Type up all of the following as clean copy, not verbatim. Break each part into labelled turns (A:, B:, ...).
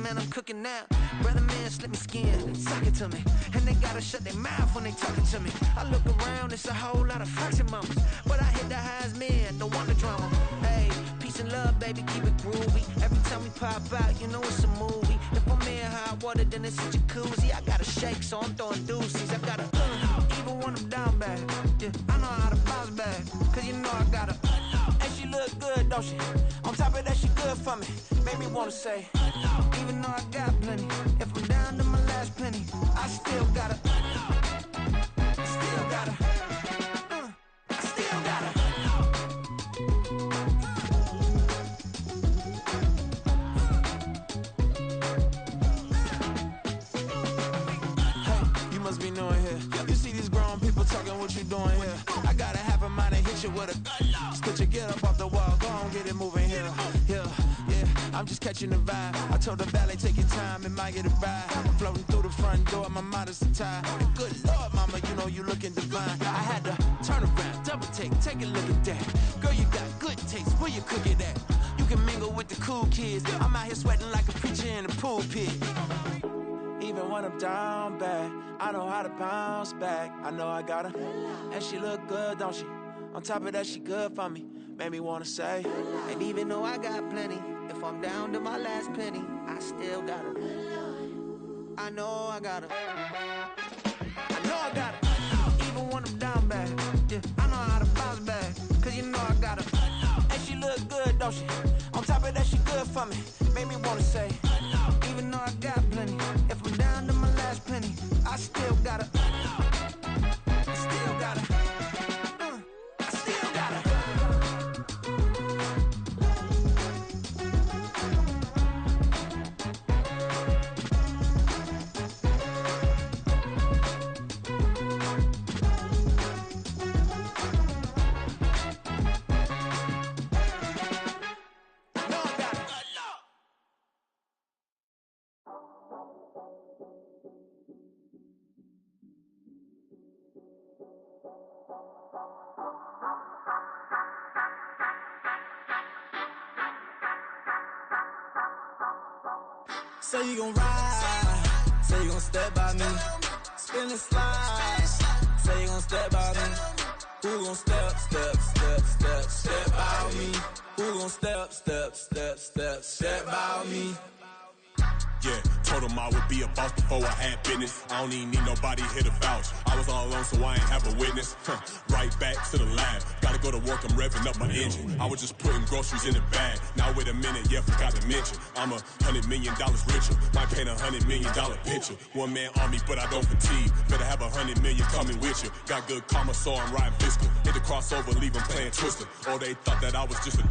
A: man, I'm cooking now. Brother, man, slip me skin, suck it to me. And they gotta shut their mouth when they talking to me. I look around, it's a whole lot of flexing mamas. But I hit the highs, man, don't want the drama. Hey, peace and love, baby, keep it groovy. Every time we pop out, you know it's a movie. If I'm in hot water, then it's a jacuzzi. I gotta shake, so I'm throwing deuces. I gotta, even when I'm down bad. Yeah, I know how to bounce back, cause you know I gotta. And she look good, don't she? On top of that, she good for me. Made me wanna say, even though I got plenty, if I'm down to my last penny, I still gotta. I still gotta. I still gotta. Hey, you must be knowing here. You see these grown people talking, what you doing here? I gotta have a mind and hit you with a. Just put your get up off the wall, go on, get it moving here. Yeah. I'm just catching the vibe. I told the valet, take your time, it might get a ride. Floating through the front door, my mind is tied. Good Lord, mama, you know you looking divine. I had to turn around, double take a look at that. Girl, you got good taste, where you cook it at? You can mingle with the cool kids. I'm out here sweating like a preacher in the pulpit. Even when I'm down bad, I know how to bounce back. I know I gotta. And she look good, don't she? On top of that, she good for me. Made me wanna say, and even though I got plenty, if I'm down to my last penny, I still gotta. I know I gotta. I know I gotta. Even when I'm down bad, yeah, I know how to bounce back, cause you know I gotta. And she look good, don't she? On top of that, she good for me. Made me wanna say, even though I got plenty, if I'm down to my last penny, I still gotta. I still gotta. I still gotta.
B: Say you gon' ride, say you gon' step by me, spin and slide, say you gon' step by me. Who gon' step by me? Who gon' step by me?
C: Yeah, told him I would be a boss before I had business. I don't even need nobody here to vouch. I was all alone, so I ain't have a witness. Right back to the lab. Gotta go to work, I'm revving up my engine. I was just putting groceries in the bag. Now wait a minute, yeah, forgot to mention. I'm $100 million richer. Might paint $100 million picture. One man army, but I don't fatigue. Better have 100 million coming with you. Got good karma, so I'm riding fiscal. Hit the crossover, leave them playing Twister. Oh, they thought that I was just a.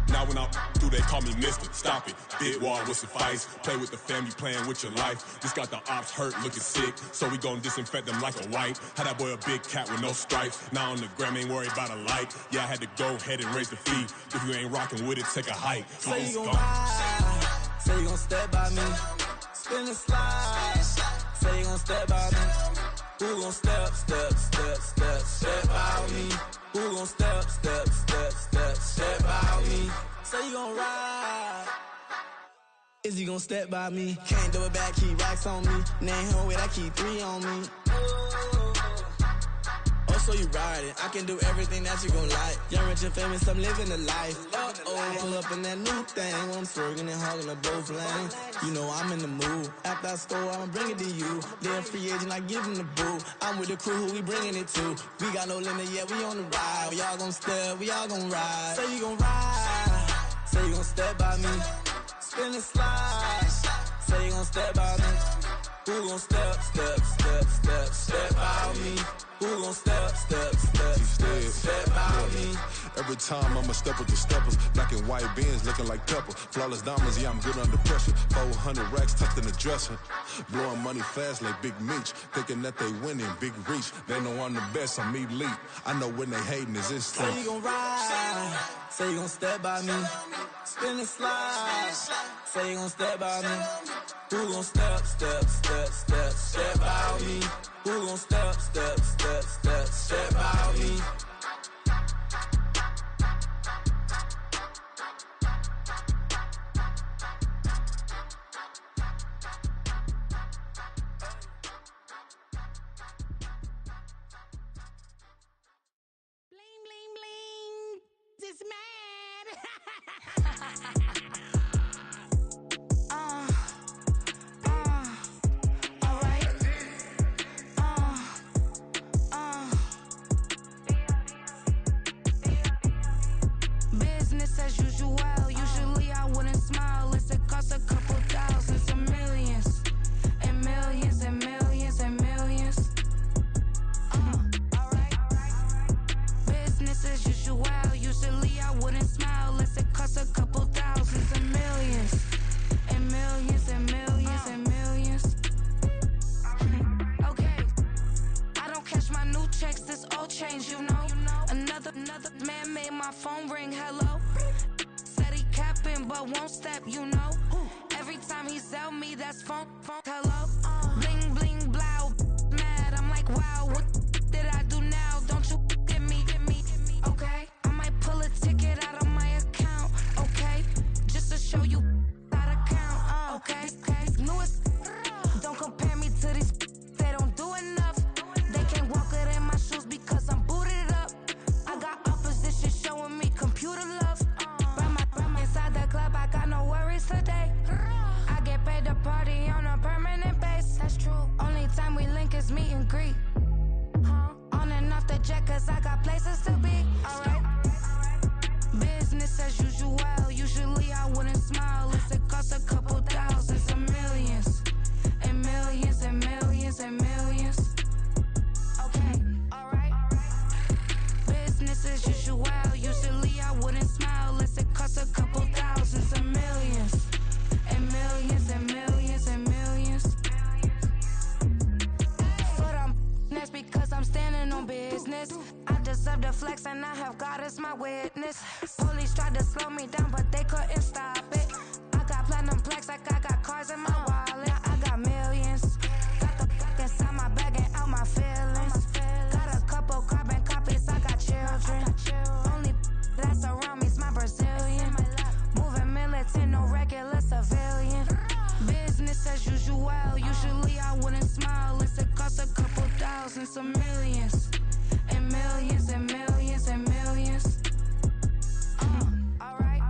C: Now when I do, they call me Mister. Stop it. Big wall with suffice. Play with the family, playing with your life. Just got the ops hurt, looking sick. So we gon' disinfect them like a wipe. Had that boy a big cat with no stripes. Now on the gram, ain't worried about a light. Yeah, I had to go ahead and raise the fee. If you ain't rocking with it, take a hike.
B: Say you gon' ride, say you gon' step by me, spin and slide. Say you gon' step by me. Who gon' step by me? Who gon' step by me? Say you gon' ride. Is he gon' step by me? Can't do it back, keep racks on me. Name him with, I keep 3 on me. Oh, so you riding? I can do everything that you gon' like. Young, rich, and famous, I'm living the life. Pull up in that new thing when I'm swerving and hogging the both lanes. You know I'm in the mood. After I score, I'ma bring it to you. They're a free agent, I give him the boo. I'm with the crew, who we bringing it to. We got no limit, yeah, we on the ride. We all gon' step, we all gon' ride. Say you gon' ride, say you gon' step by me. Spin and slide, say you gon' step by me. Who gon' step by me? Who gon' step by me?
D: Every time I'ma step with the steppers. Black and white beans looking like pepper. Flawless diamonds, yeah, I'm good under pressure. 400 racks tucked in the dresser. Blowing money fast like Big Meech. Thinking that they winning, big reach. They know I'm the best, I'm elite. I know when they hating is instinct.
B: Say you gon' ride, say you gon' step by me. Spin and slide, say you gon' step by me. Who gon' step by me? Who gon' step by me?
E: me, that's funk. Hello, bling bling blow, mad. I'm like, wow, what did I do now? Don't you get me? Okay, I might pull a ticket out of my account. Okay, just to show you how to count. Okay, newest. Don't compare me to these. They don't do enough. They can't walk it in my shoes because I'm booted up. I got opposition showing me computer love. Ram inside the club, I got no worries today. I get paid to party on a permanent base. That's true. Only time we link is meet and greet. On and off the jet, cause I got places to be. Alright. Business as usual. Usually I wouldn't smile if it cost a couple thousands of millions. And millions and millions and millions. Okay, alright. Business as usual. Usually I wouldn't smile unless it cost a couple thousands of millions. And millions and millions and millions. But that's because I'm standing on business. I deserve the flex and I have God as my witness. Police tried to slow me down but they couldn't stop it. I got platinum plaques like I got cars in my wallet. I got millions. Got the fuck inside my bag and out my feelings. Got a couple carbon copies, I got children. Only that's around me's my Brazilian. Moving militant, no regular civilian. Business as usual. Usually I wouldn't smile unless it cost a couple thousands of millions. And millions and millions and millions. Alright.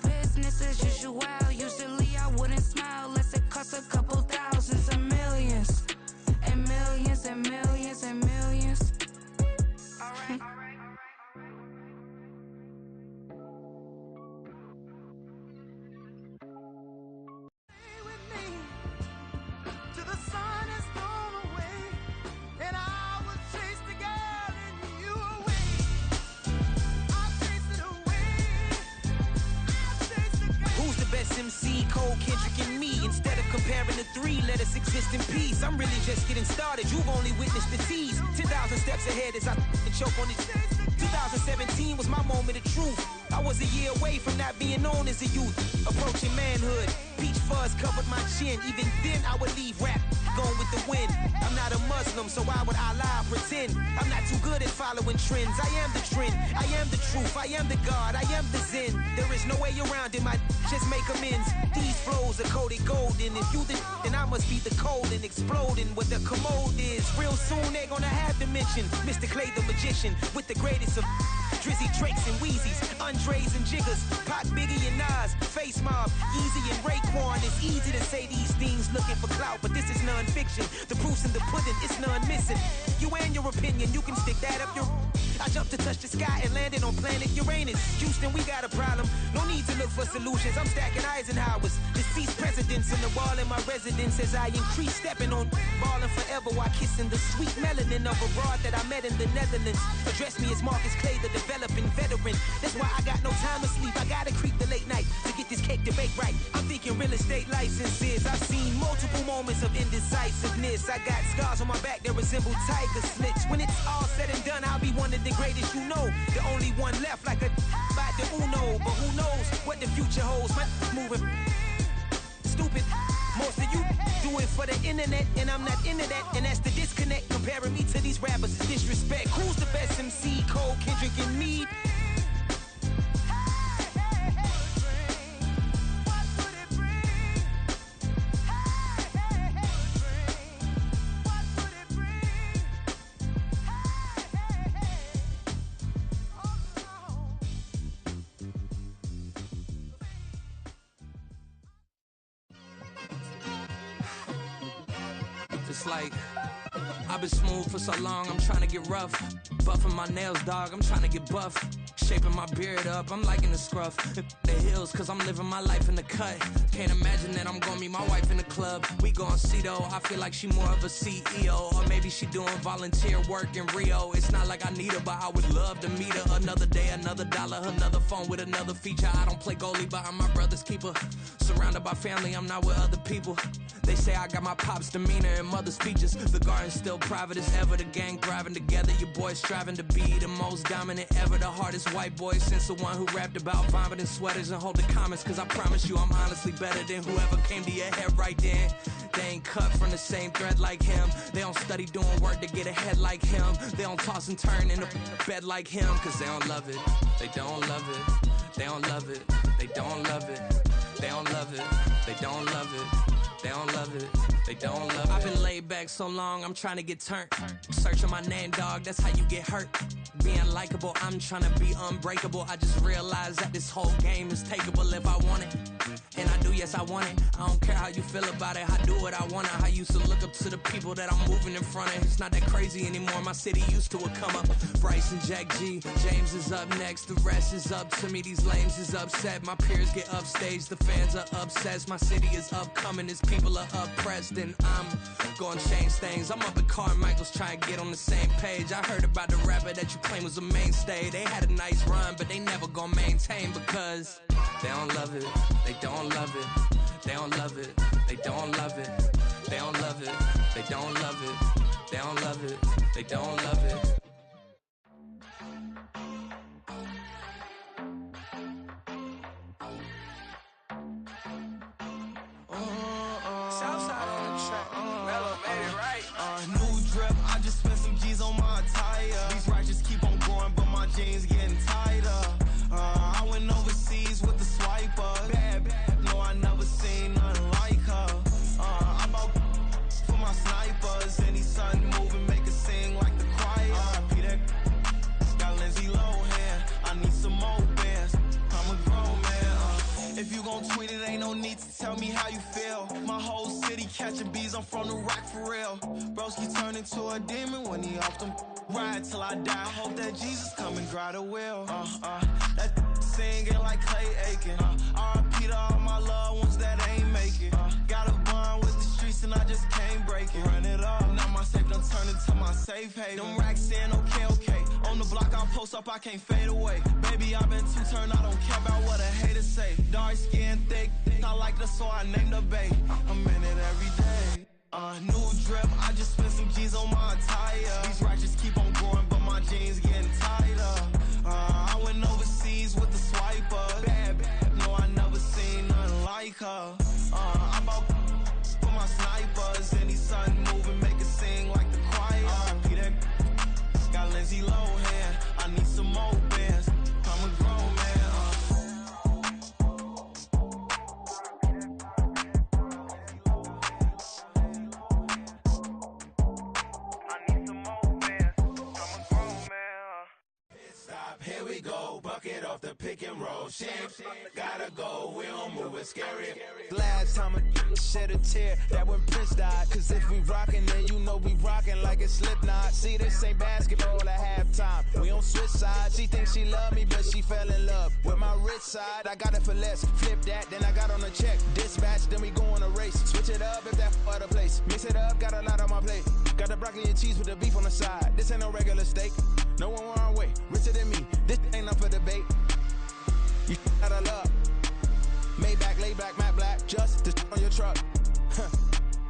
E: Business as usual. Usually I wouldn't smile unless it cost a couple thousands of millions. And millions and millions and millions. Alright.
F: MC, Cole, Kendrick, and me. Instead of comparing the three, let us exist in peace. I'm really just getting started. You've only witnessed the tease. 10,000 steps ahead as I choke on it. 2017 was my moment of truth. I was a year away from not being known as a youth. Approaching manhood. Peach fuzz covered my chin. Even then I would leave rap going with the wind. I'm not a Muslim, so why would Allah pretend? I'm not too good at following trends. I am the trend. I am the truth. I am the God. I am the Zen. There is no way around it. My just make amends. These flows are coated golden. If you the then I must be the cold and exploding what the commode is. Real soon they gonna have to mention Mr. Clay the magician with the greatest of Drizzy, Drakes, and Wheezies, Andres and Jiggers, Pac, Biggie, and Nas, Face Mob, Easy and Raekwon. It's easy to say these things looking for clout, but this is non-fiction. The proof's in the pudding, it's none missing. You and your opinion, you can stick that up your... I jumped to touch the sky and landed on planet Uranus. Houston, we got a problem. No need to look for solutions. I'm stacking Eisenhowers. Deceased presidents in the wall in my residence as I increase stepping on ballin' forever while kissing the sweet melanin of a broad that I met in the Netherlands. Address me as Marcus Clay, the developing veteran. That's why I got no time to sleep. I gotta creep the late night to get this cake to bake right. I'm thinking real estate licenses. I've seen multiple moments of indecisiveness. I got scars on my back that resemble tiger slits. When it's all said and done, I'll be one of the greatest you know. The only one left like a by the Uno. But who knows what the future holds. My moving stupid. Most of you do it for the internet, and I'm not into that. And that's the disconnect. Comparing me to these rappers is disrespect. Who's the best MC? Cole, Kendrick, and me?
G: It's like, I've been smooth for so long, I'm trying to get rough. Buffing my nails, dog, I'm trying to get buff. Shaping my beard up, I'm liking the scruff. The hills, cause I'm living my life in the cut. Can't imagine that I'm gonna meet my wife in the club. We gon' see though, I feel like she more of a CEO. Or maybe she doing volunteer work in Rio. It's not like I need her, but I would love to meet her. Another day, another dollar, another phone with another feature. I don't play goalie, but I'm my brother's keeper. Surrounded by family, I'm not with other people. They say I got my pop's demeanor and mother's features. The garden and still private as ever. The gang thriving together, your boys striving to be the most dominant ever. The hardest white boy since the one who rapped about vomiting sweaters and holding comments. Cause I promise you I'm honestly better than whoever came to your head right then. They ain't cut from the same thread like him. They don't study doing work to get ahead like him. They don't toss and turn in the bed like him. Cause they don't love it, they don't love it. They don't love it, they don't love it. They don't love it, they don't love it. They don't love it, they don't love it. I've been laid back so long, I'm trying to get turned. Searching my name, dog, that's how you get hurt. Being likable, I'm trying to be unbreakable. I just realized that this whole game is takeable if I want it. And I do, yes, I want it. I don't care how you feel about it, I do what I want. I used to look up to the people that I'm moving in front of. It's not that crazy anymore, my city used to it come up. Bryce and Jack G, James is up next. The rest is up to me, these lames is upset. My peers get upstage, the fans are obsessed. My city is upcoming, its people are oppressed. And I'm gonna change things. I'm up at Carmichael's trying to get on the same page. I heard about the rapper that you claim was a mainstay. They had a nice run, but they never gonna maintain because they don't love it, they don't love it, they don't love it, they don't love it, they don't love it, they don't love it, they don't love it, they don't love it.
B: Southside on the track, Mellow made it right. New drip, I just spent some G's on my attire. These righteous keep on going, but my jeans getting tighter. I went overseas with the swiper. Bad, no, I never seen nothing like her. I bought for my snipers. Any son moving, make it sing like the choir. Peter got Lindsay Lohan. I need some more bands. I'm a grown man. If you gon' tweet it, ain't no need to tell me how you feel. My whole city catching bees, I'm from the rock for real. Broski turned into a demon when he off them. Ride till I die, hope that Jesus come and dry the wheel. That singing like Clay Aiken. R.I.P. to all my loved ones that ain't make it. Got a bond with the streets and I just can't break it. Run it up, now my safe done turned into my safe haven. Them racks in, okay. On the block I post up, I can't fade away. Baby, I've been too turned, I don't care about what a hater say. Dark skin, thick, I like the so I named the bay. I'm in it every day. New drip, I just spent some G's on my attire. These righteous keep on growing, but my jeans getting tighter. I went overseas with the swiper. Bad, no, I never seen nothing like her. I bought for my snipers. Any son moving, make it sing like the choir. Peter got Lindsay Lohan. I need some more bands. I'm a grown man.
A: Here we go, bucket off the pick and roll. Shit, gotta go, we don't move it scary.
F: Last time a shed a tear, that when Prince died. Cause if we rockin', then you know we rockin' like a Slipknot. See, this ain't basketball at halftime. We don't switch sides. She thinks she love me, but she fell in love with my rich side. I got it for less. Flip that, then I got on a check. Dispatch, then we go on a race. Switch it up if that other place. Mix it up, got a lot on my plate. Got the broccoli and cheese with the beef on the side. This ain't no regular steak. No one wrong way, richer than me. This ain't up for debate. You out of luck. Maybach, laid back, matte black, just the on your truck.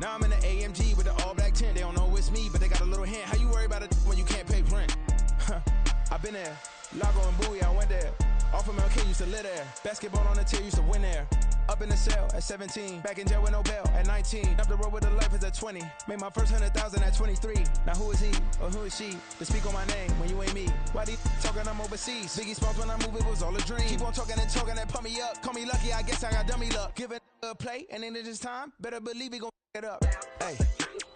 F: Now I'm in the AMG with the all black tint. They don't know it's me, but they got a little hint. How you worry about it when you can't pay rent? I've been there. Lago and Bowie, I went there. Off of MLK, used to live there. Basketball on the tier, used to win there. Up in the cell at 17. Back in jail with no bail at 19. Up the road with the life is at 20. Made my first 100,000 at 23. Now who is he or who is she to speak on my name when you ain't me? Why they talking I'm overseas? Biggie Smalls when I move, it was all a dream. Keep on talking and pump me up. Call me lucky, I guess I got dummy luck. Give it a play and then it is time. Better believe he gon' it up. Hey,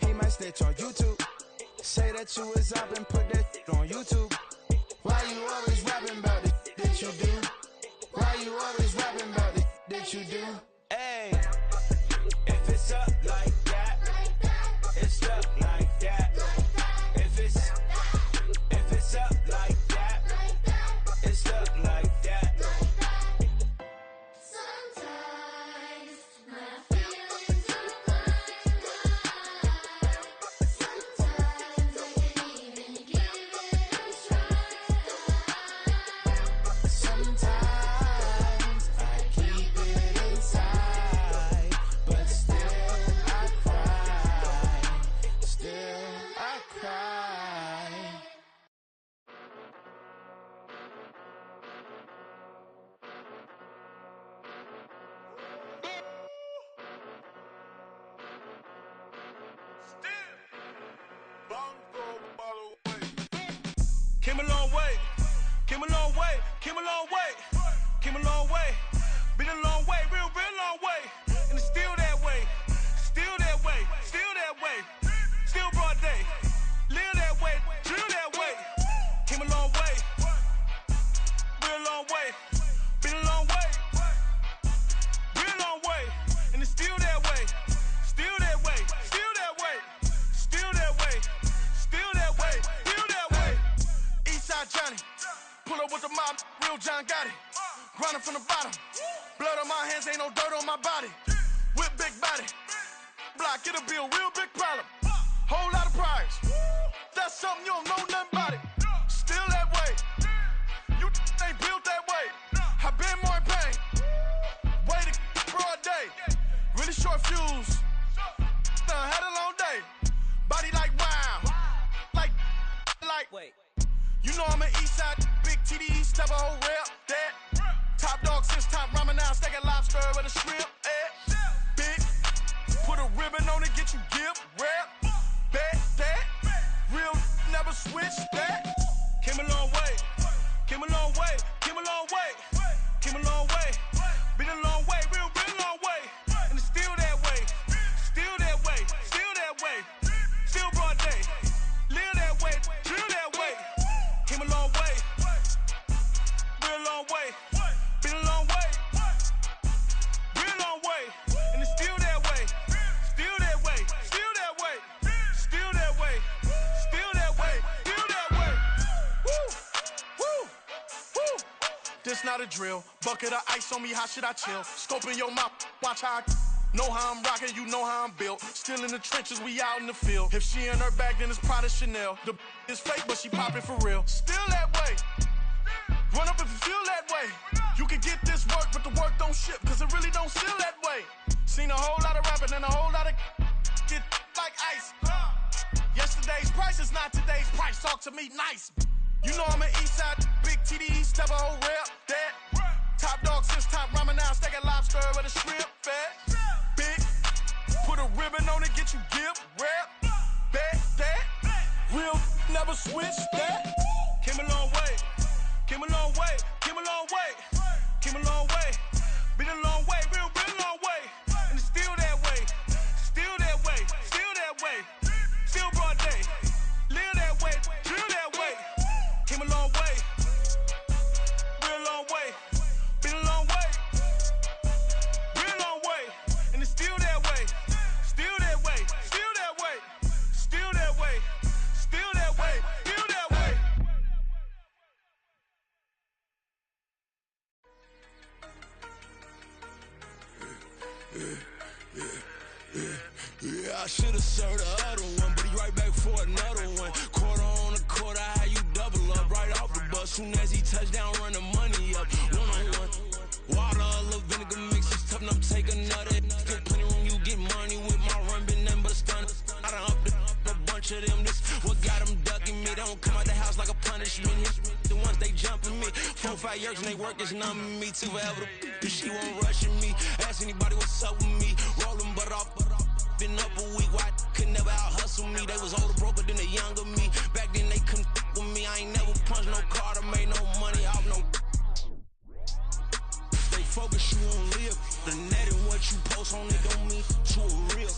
F: he might snitch on YouTube. Say that you was up and put that on YouTube. Why you always rapping about it that you do? Why you always rapping about it that you do? Hey, if it's up like that, it's up like that. If it's up like that, it's up like that.
E: Sometimes my feelings are blind. Sometimes I can't even give it a try. Sometimes I keep it inside.
H: Came a long way, came a long way, came a long way, came a long way. Been a long way, real long way. And it's still that way, still that way, still that way. Still broad day, live that way, drill that way. Came a long way, real long way. Been a long way, real long way. And it's still that way, still that way, still that way, still that way, still that way, still that way. Eastside Johnny, pull up with the mob, real John Gotti. Grinding from the bottom, blood on my hands, ain't no dirt on my body. Whip big body, block, it'll be a real big problem. Whole lot of prize, that's something you don't know nothing about it. Still that way, you ain't built that way. I been more in pain, way to broad day. Really short fuse, had a long day. Body like wow, like. Wait. You know I'm an Eastside, big TDE, step a whole rep, that. Top dog since top ramen now, steak and lobster with a shrimp, big, put a ribbon on it, get you gift, rap, bet, that. Real, never switch, that. Came a long way, came a long way, came a long way, came a long way. Been a long way, real long way. And it's still that way, still that way, still that way. Still broad day, live that way, drill that way. Came a long way, real long way. Been a long way, real long way. And it's still that way, still that way, still that way, still that way, still that way, still that way. Woo, woo, woo. This not a drill, bucket of ice on me, how should I chill? Scope in your mouth, watch how I know how I'm rocking, you know how I'm built. Still in the trenches, we out in the field. If she in her bag, then it's Prada Chanel. The is fake, but she poppin' for real. Still that way, run up if you feel that way. You can get this work, but the work don't ship, cause it really don't feel that way. Seen a whole lot of rapping and a whole lot of get like ice. Yesterday's price is not today's price, talk to me nice. You know I'm an Eastside, big TDE, step a whole rep, that. Top dog since top ramen now, steak and lobster with a shrimp, fat. Big, put a ribbon on it, get you gift, rap, bet, that. Real, never switch, that. Came a long way, came a long way, came a long way. Came a long way, been a long way, real long way. And it's still that way, still that way, still that way. Still broad day, live that way, drill that way. Came a long way, real long way. Been a long way, real long way. And it's still that way, still that way, still that way, still that way, still that way, still that way.
A: Yeah, I should've served the other one, but he right back for another one. Quarter on a quarter, how you double up right off the bus. Soon as he touch down, run the money up. One-on-one. Water, a little vinegar mix, it's tough enough to take another. Still plenty room, you get money with my run, been nothing but a stun. I done up a bunch of them, this what got them ducking me. They don't come out the house like a punishment. The ones they jumping me. 4 or 5 years and they work is numbing me. Too forever, she won't rushing me. Ask anybody what's up with me. Rollin' butt off. Been up a week, why could never out hustle me? They was older, broker than the younger me. Back then they couldn't with me. I ain't never punched no card or made no money off no. They focus you on live. The net and what you post on it don't mean to a real.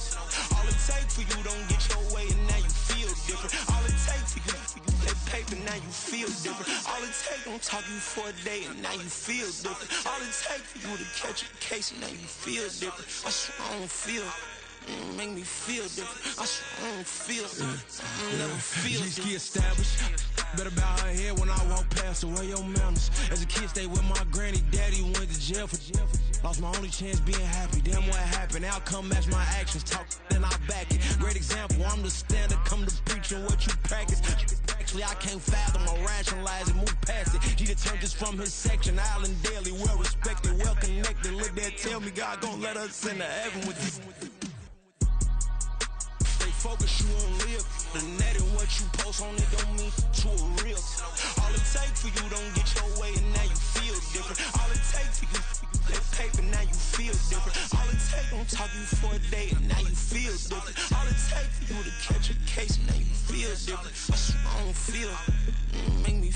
A: All it take for you don't get your way and now you feel different. All it take for you that paper now you feel different. All it take don't talk you for a day and now you feel different. All it take for you to catch a case and now you feel different. I swear I don't feel. Make me feel different. I swear I don't feel. I never feel different. G-ski established. Better bow her head when I walk past her. Where your manners? As a kid, stayed with my granny. Daddy went to jail for lost my only chance being happy. Damn, what happened? Outcome match my actions. Talk, then I back it. Great example. I'm the standard. Come to preaching what you practice. Actually, I can't fathom or rationalize it. Move past it. He turned this from his section. Island Daily, well respected, well connected. Look there, tell me God gon' let us into heaven with this. Focus you on live. The net and what you post on it don't mean to a real. All it take for you don't get your way and now you feel different. All it take for you that paper now you feel different. All it take don't talk you for a day and now you feel different. All it take for you to catch a case and now you feel different. I swear I don't feel. Make me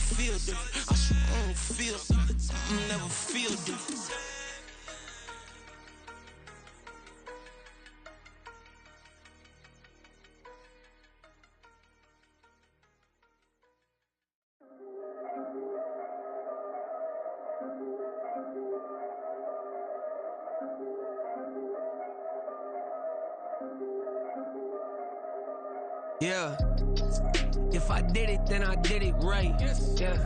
G: Yeah. If I did it, then I did it right. Yeah.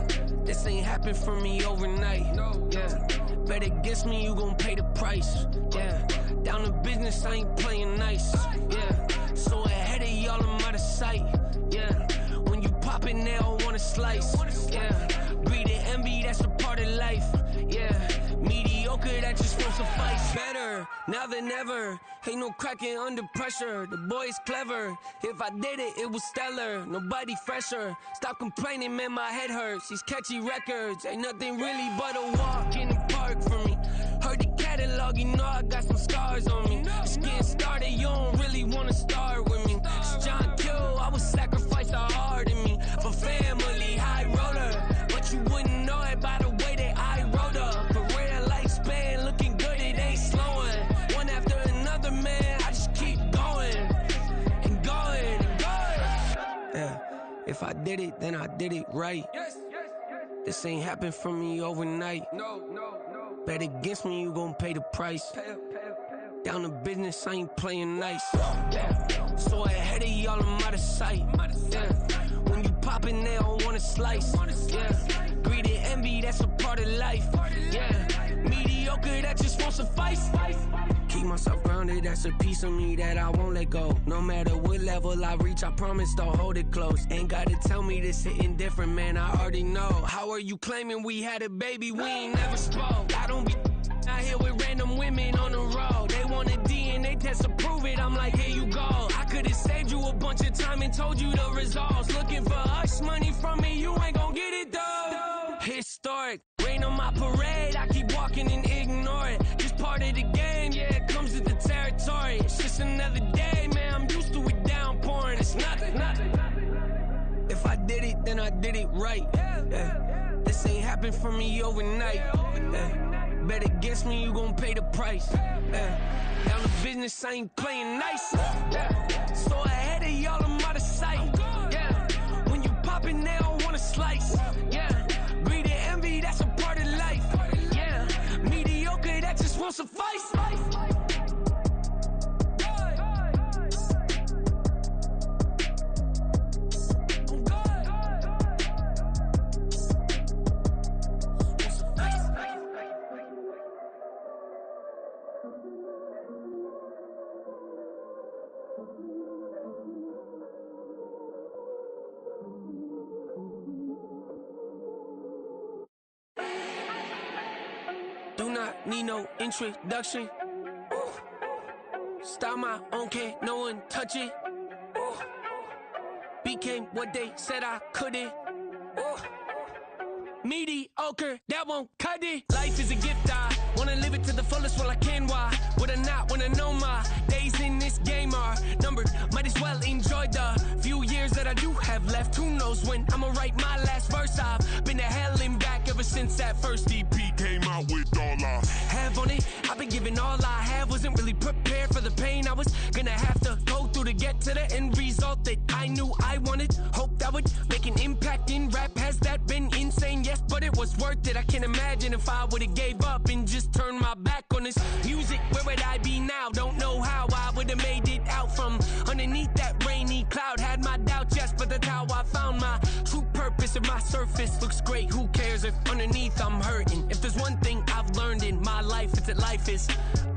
G: This ain't happened for me overnight. Yeah. Bet against me, you gon' pay the price. Yeah. Down to business, I ain't playing nice. Yeah. So ahead of y'all, I'm out of sight. Yeah. When you pop it, they don't wanna slice. Yeah. Greed and envy, that's a part of life. Yeah. Mediocre, that just won't suffice. Better now than ever. Ain't no cracking under pressure. The boy's clever. If I did it, it was stellar. Nobody fresher. Stop complaining, man, my head hurts. These catchy records ain't nothing really but a walk in the park for me. Heard the catalog, you know I got some scars on me. It's getting started, you don't really wanna start with me. It's John Q, I would sacrifice a heart in me for family, high roller. But you wouldn't know it by the way that I wrote up. Career lifespan looking good, it ain't slowing. One after another, man, I just keep going and going and going. Yeah, if I did it, then I did it right. This ain't happened for me overnight. No. Bet against me, you gon' pay the price. Down to business, I ain't playing nice. Yeah. So ahead of y'all, I'm out of sight. Yeah. When you poppin', they don't wanna slice. Yeah. Greed and envy, that's a part of life. Yeah. Mediocre, that just won't suffice. Keep myself grounded, that's a piece of me that I won't let go. No matter what level I reach, I promise to hold it close. Ain't gotta tell me this hitting different, man, I already know. How are you claiming we had a baby, we ain't never spoke? I don't be out here with random women on the road. They want a DNA test to prove it, I'm like, here you go. I could've saved you a bunch of time and told you the results. Looking for hush money from me, you ain't gon' get it though. Historic, rain on my parade, I keep walking and ignore it. Just part of the game, yeah, it comes with the territory. It's just another day, man, I'm used to it downpouring. It's nothing. If I did it, then I did it right. Yeah. This ain't happened for me overnight. Yeah. Bet against me, you gon' pay the price. Yeah. Down to business, I ain't playing nice. Yeah. So ahead of y'all, I'm out of sight. Yeah. When you poppin', they don't wanna slice. Yeah. Greed and envy, that's a part of life. Yeah. Mediocre, that just won't suffice. Do not need no introduction. Ooh. Start my own, can't no one touch it. Ooh. Became what they said I couldn't. Ooh. Mediocre, that won't cut it. Life is a gift, I wanna live it to the fullest while I can. Why would I not wanna know my days in this game are numbered? Might as well enjoy the few years that I do have left. Who knows when I'ma write my last verse? I've been to hell and back ever since that first EP came out with all I have on it. I've been giving all I have, wasn't really prepared for the pain I was gonna have to go through to get to the end result that I knew I wanted. Hoped I would make an impact in rap. Has that been insane? Yes, but it was worth it. I can't imagine if I would've gave up and just turned my back on this music. Where would I be now? Don't know how I would've made it out from underneath that rainy cloud. Had my doubts, yes, but that's how I found my true purpose. If my surface looks great, who cares if underneath I'm hurting? If there's one thing I've learned in my life, it's that life is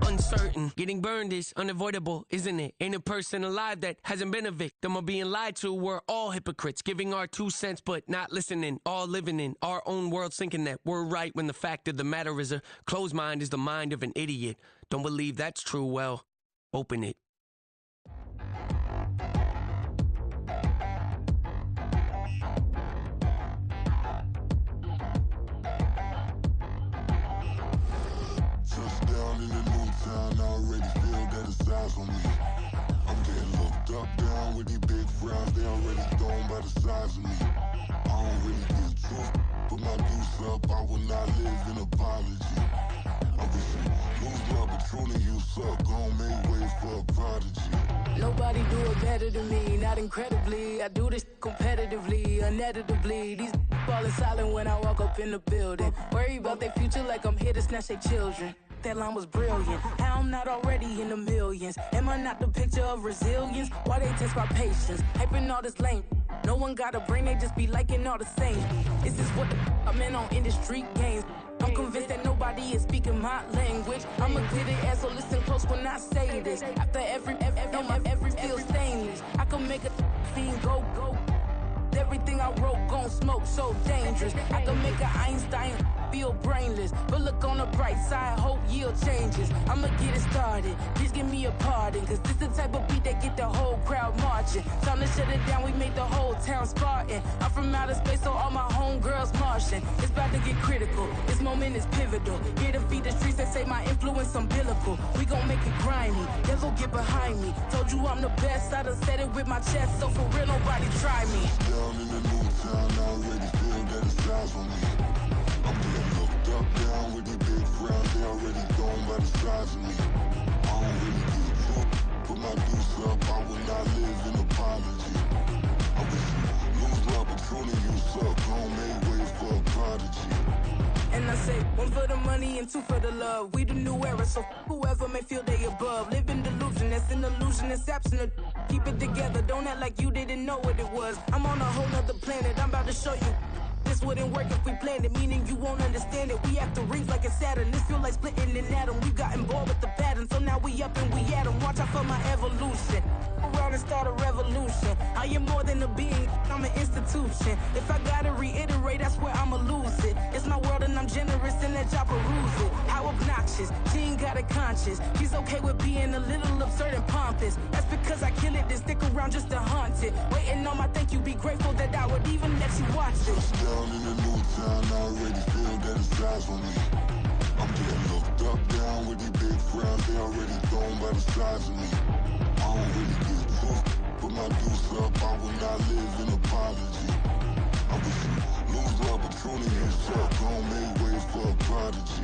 G: uncertain. Getting burned is unavoidable, isn't it? Ain't a person alive that hasn't been a victim of being lied to. We're all hypocrites, giving our 2 cents but not listening. All living in our own world, thinking that we're right when the fact of the matter is a closed mind is the mind of an idiot. Don't believe that's true? Well, open it.
I: Touchdown in the new town, I already feel that it's eyes on me. I'm getting looked up, down with these big frowns, they already thrown by the size of me. I don't really get truth, put my deuce up, I will not live in apology. I wish you lose love, but truly you suck, gon' make way for a prodigy.
J: Nobody do it better than me, not incredibly. I do this competitively, uneditably. These falling silent when I walk up in the building. Worry about their future like I'm here to snatch their children. that line was brilliant. How I'm not already in the millions. Am I not the picture of resilience? Why they test my patience? Hyping all this lame. No one got a brain, they just be liking all the same. This is what the I'm in on industry games. I'm convinced that nobody is speaking my language. I'm a good ass, so listen close when I say this. After every feel stainless. I can make a scene go. Everything I wrote gon' smoke, so dangerous. I can make an Einstein feel brainless. But look on the bright side, hope yield changes. I'ma get it started, please give me a pardon. Cause this the type of beat that get the whole crowd marching. Time to shut it down, we made the whole town Spartan. I'm from outer space, so all my homegirls Martian. It's about to get critical, this moment is pivotal. Here to feed the streets that say my influence umbilical. We gon' make it grimy, they'll go get behind me. Told you I'm the best, I done said it with my chest. So for real, nobody try me.
I: Down in the new town, I already feel that it's eyes on me. I'm getting looked up, down with these big crowds, they already gone by the size of me. I don't really get took, put my deuce up, I will not live in apology. I wish you lose the opportunity, you suck, home made way for a prodigy.
J: And I say, one for the money and two for the love. We the new era, so whoever may feel they above. Live in delusion, that's an illusion, that's absent. Keep it together, don't act like you didn't know what it was. I'm on a whole nother planet, I'm about to show you. This wouldn't work if we planned it, meaning you won't understand it. We have to rings like it's Saturn. This feel like splitting an atom. We got involved with the pattern, so now we up and we at 'em. Watch out for my evolution. Around and start a revolution. I am more than a being, I'm an institution. If I gotta reiterate, that's where I'ma lose it. It's my world and I'm generous and let y'all peruse it. How obnoxious, she ain't got a conscience. She's okay with being a little absurd and pompous. That's because I kill it, then stick around just to haunt it. Waiting on my thank you, be grateful that I would even let you watch this.
I: Down in the new town, I already feel that it's eyes on me. I'm getting looked up, down with these big crowds, they already gone by the size of me. I don't really get took, put my deuce up, I will not live in apology. I wish you lose the opportunity, you suck, home made way for a prodigy.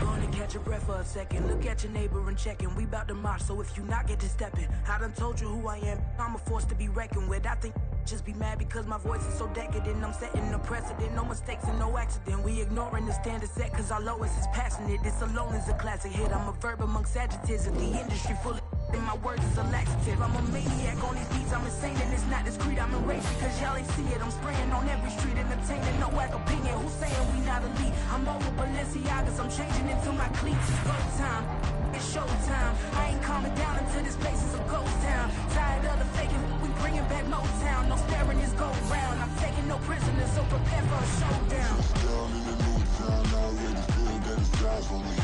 J: Gonna catch your breath for a second. Look at your neighbor and checking. We bout to march, so if you not get to stepping. I done told you who I am. I'm a force to be reckoned with. I think just be mad because my voice is so decadent. I'm setting the precedent. No mistakes and no accident. We ignoring the standard set cause our lowest is passionate. This alone is a classic hit. I'm a verb amongst adjectives of the industry full of and my words is a laxative. I'm a maniac on these beats, I'm insane and it's not discreet. I'm enraged because y'all ain't see it. I'm spraying on every street, entertaining, no whack opinion. Who's saying we not elite? I'm over Balenciagas, I'm changing into my cleats. It's go time, it's showtime. I ain't calming down until this place is a ghost town. Tired of the faking, we bringing back Motown. No sparing this go round. I'm taking no prisoners, so prepare for a showdown.
I: Down in the new town, I already feel that it's eyes on me.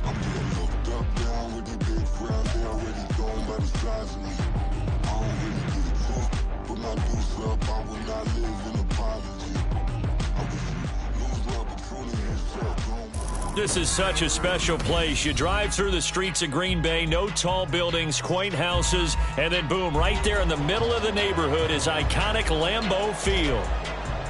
I: I'm getting looked up, down with these big crowds, they already gone by the size of me. I don't really get took, put my deuce up, I will not live in apology. I wish you lose the opportunity, you suck, home.
K: This is such a special place. You drive through the streets of Green Bay, no tall buildings, quaint houses, and then boom, right there in the middle of the neighborhood is iconic Lambeau Field.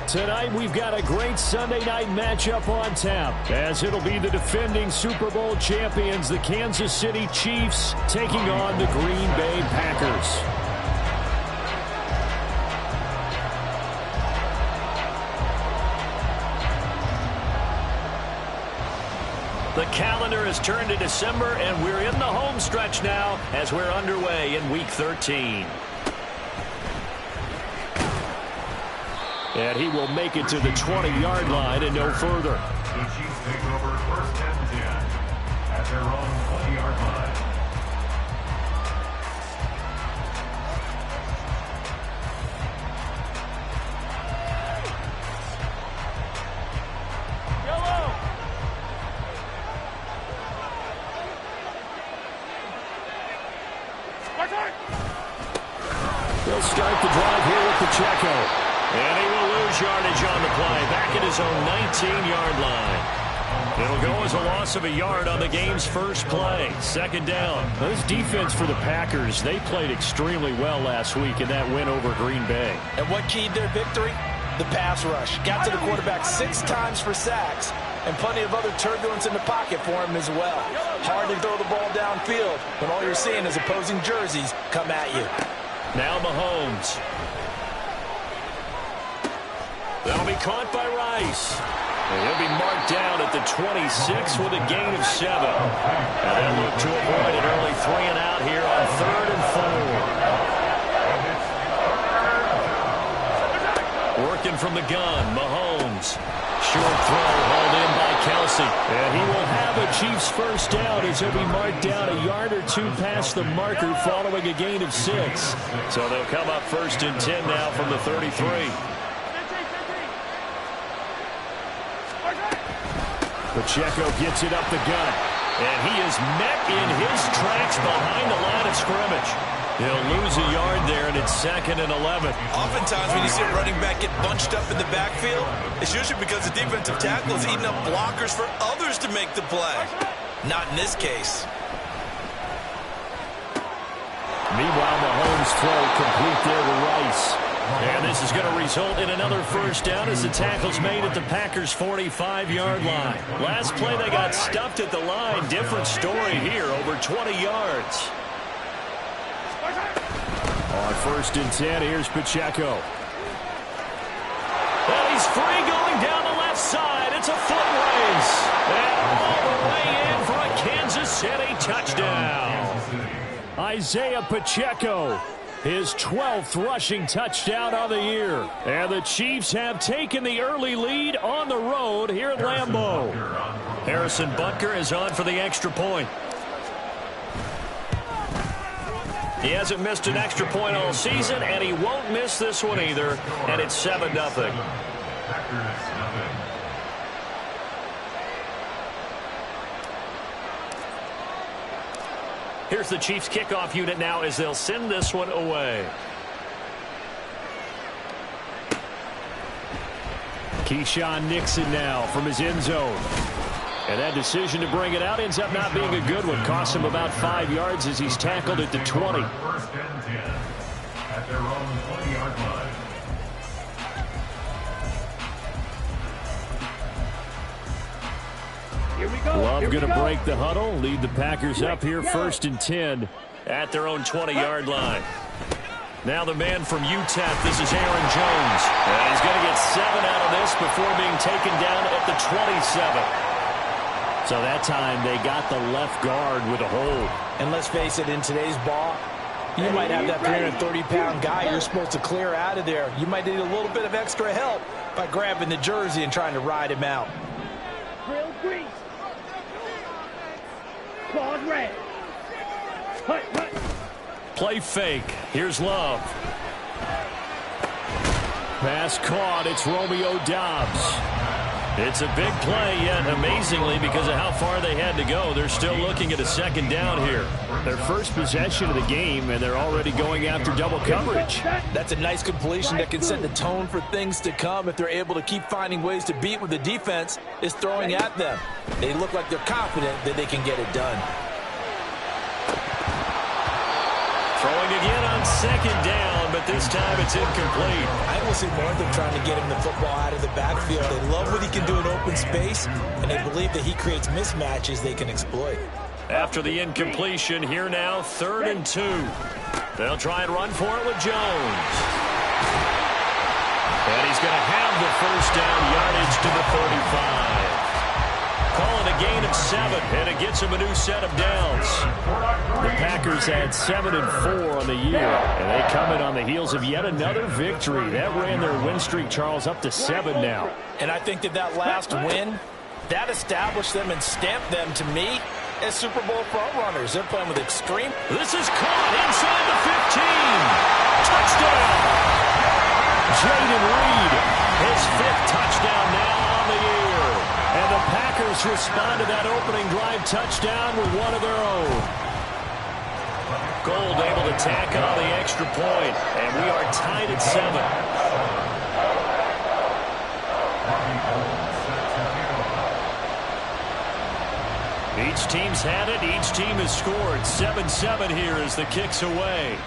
K: Tonight, we've got a great Sunday night matchup on tap, as it'll be the defending Super Bowl champions, the Kansas City Chiefs, taking on the Green Bay Packers. The calendar has turned to December, and we're in the home stretch now as we're underway in Week 13. And he will make it to the 20-yard line and no further.
L: The Chiefs take over first and 10 at their own 20-yard line.
K: They'll start the drive here with Pacheco. And he will lose yardage on the play, back at his own 19-yard line. It'll go as a loss of a yard on the game's first play. Second down. This defense for the Packers, they played extremely well last week in that win over Green Bay.
M: And what keyed their victory? The pass rush. Got to the quarterback 6 times for sacks, and plenty of other turbulence in the pocket for him as well. Hard to throw the ball downfield when all you're seeing is opposing jerseys come at you.
K: Now Mahomes. That'll be caught by Rice. And he'll be marked down at the 26 with a gain of 7. And they'll look to avoid an early 3 and out here on 3rd and 4. Working from the gun, Mahomes. Short throw hauled in by Kelsey. And he will have a Chiefs first down as he'll be marked down a yard or 2 past the marker following a gain of 6. So they'll come up 1st and 10 now from the 33. Pacheco gets it up the gut. And he is met in his tracks behind the line of scrimmage. He'll lose a yard there, and it's 2nd and 11.
M: Oftentimes when you see a running back get bunched up in the backfield, it's usually because the defensive tackle is eating up blockers for others to make the play. Not in this case.
K: Meanwhile, Mahomes' throw complete there to Rice. And this is going to result in another first down as the tackle's made at the Packers' 45-yard line. Last play, they got stuffed at the line. Different story here, over 20 yards. On 1st and 10, here's Pacheco. And he's free going down the left side. It's a foot race. And all the way in for a Kansas City touchdown. Isaiah Pacheco, his 12th rushing touchdown of the year. And the Chiefs have taken the early lead on the road here at Lambeau. Harrison Butker is on for the extra point. He hasn't missed an extra point all season, and he won't miss this one either. And it's 7-0. Here's the Chiefs kickoff unit now as they'll send this one away. Keyshawn Nixon now from his end zone. And that decision to bring it out ends up not being a good one. Costs him about 5 yards as he's tackled at the 20.
L: 1st and 10 at their own 20-yard line.
K: Here we go. Love going to break the huddle, lead the Packers up here 1st and 10 at their own 20-yard line. Now the man from UTEP, this is Aaron Jones. And he's going to get 7 out of this before being taken down at the 27. So that time they got the left guard with a hold.
M: And let's face it, in today's ball, you might have that 330-pound guy you're supposed to clear out of there. You might need a little bit of extra help by grabbing the jersey and trying to ride him out.
N: Grill grease. Claws red. Hut, hut.
K: Play fake. Here's Love. Pass caught. It's Romeo Doubs. It's a big play, yet amazingly, because of how far they had to go, they're still looking at a 2nd down here. Their first possession of the game, and they're already going after double coverage.
M: That's a nice completion that can set the tone for things to come if they're able to keep finding ways to beat what the defense is throwing at them. They look like they're confident that they can get it done.
K: Throwing again on 2nd down, but this time it's incomplete.
M: I will see more of them trying to get him the football out of the backfield. They love what he can do in open space, and they believe that he creates mismatches they can exploit.
K: After the incompletion, here now, 3rd and 2. They'll try and run for it with Jones. And he's going to have the first down, yardage to the 35. Calling a gain of 7, and it gets him a new set of downs. The Packers had 7 and 4 on the year, and they come in on the heels of yet another victory. That ran their win streak, Charles, up to 7 now.
M: And I think that last win, that established them and stamped them, to me, as Super Bowl frontrunners. They're playing with extreme.
K: This is caught inside the 15. Touchdown! Jayden Reed, his 5th touchdown now on the year. And the Packers respond to that opening drive touchdown with one of their own. Gold able to tack on the extra point, and we are tied at 7. Each team's had it. Each team has scored. 7-7 here as the kick's away.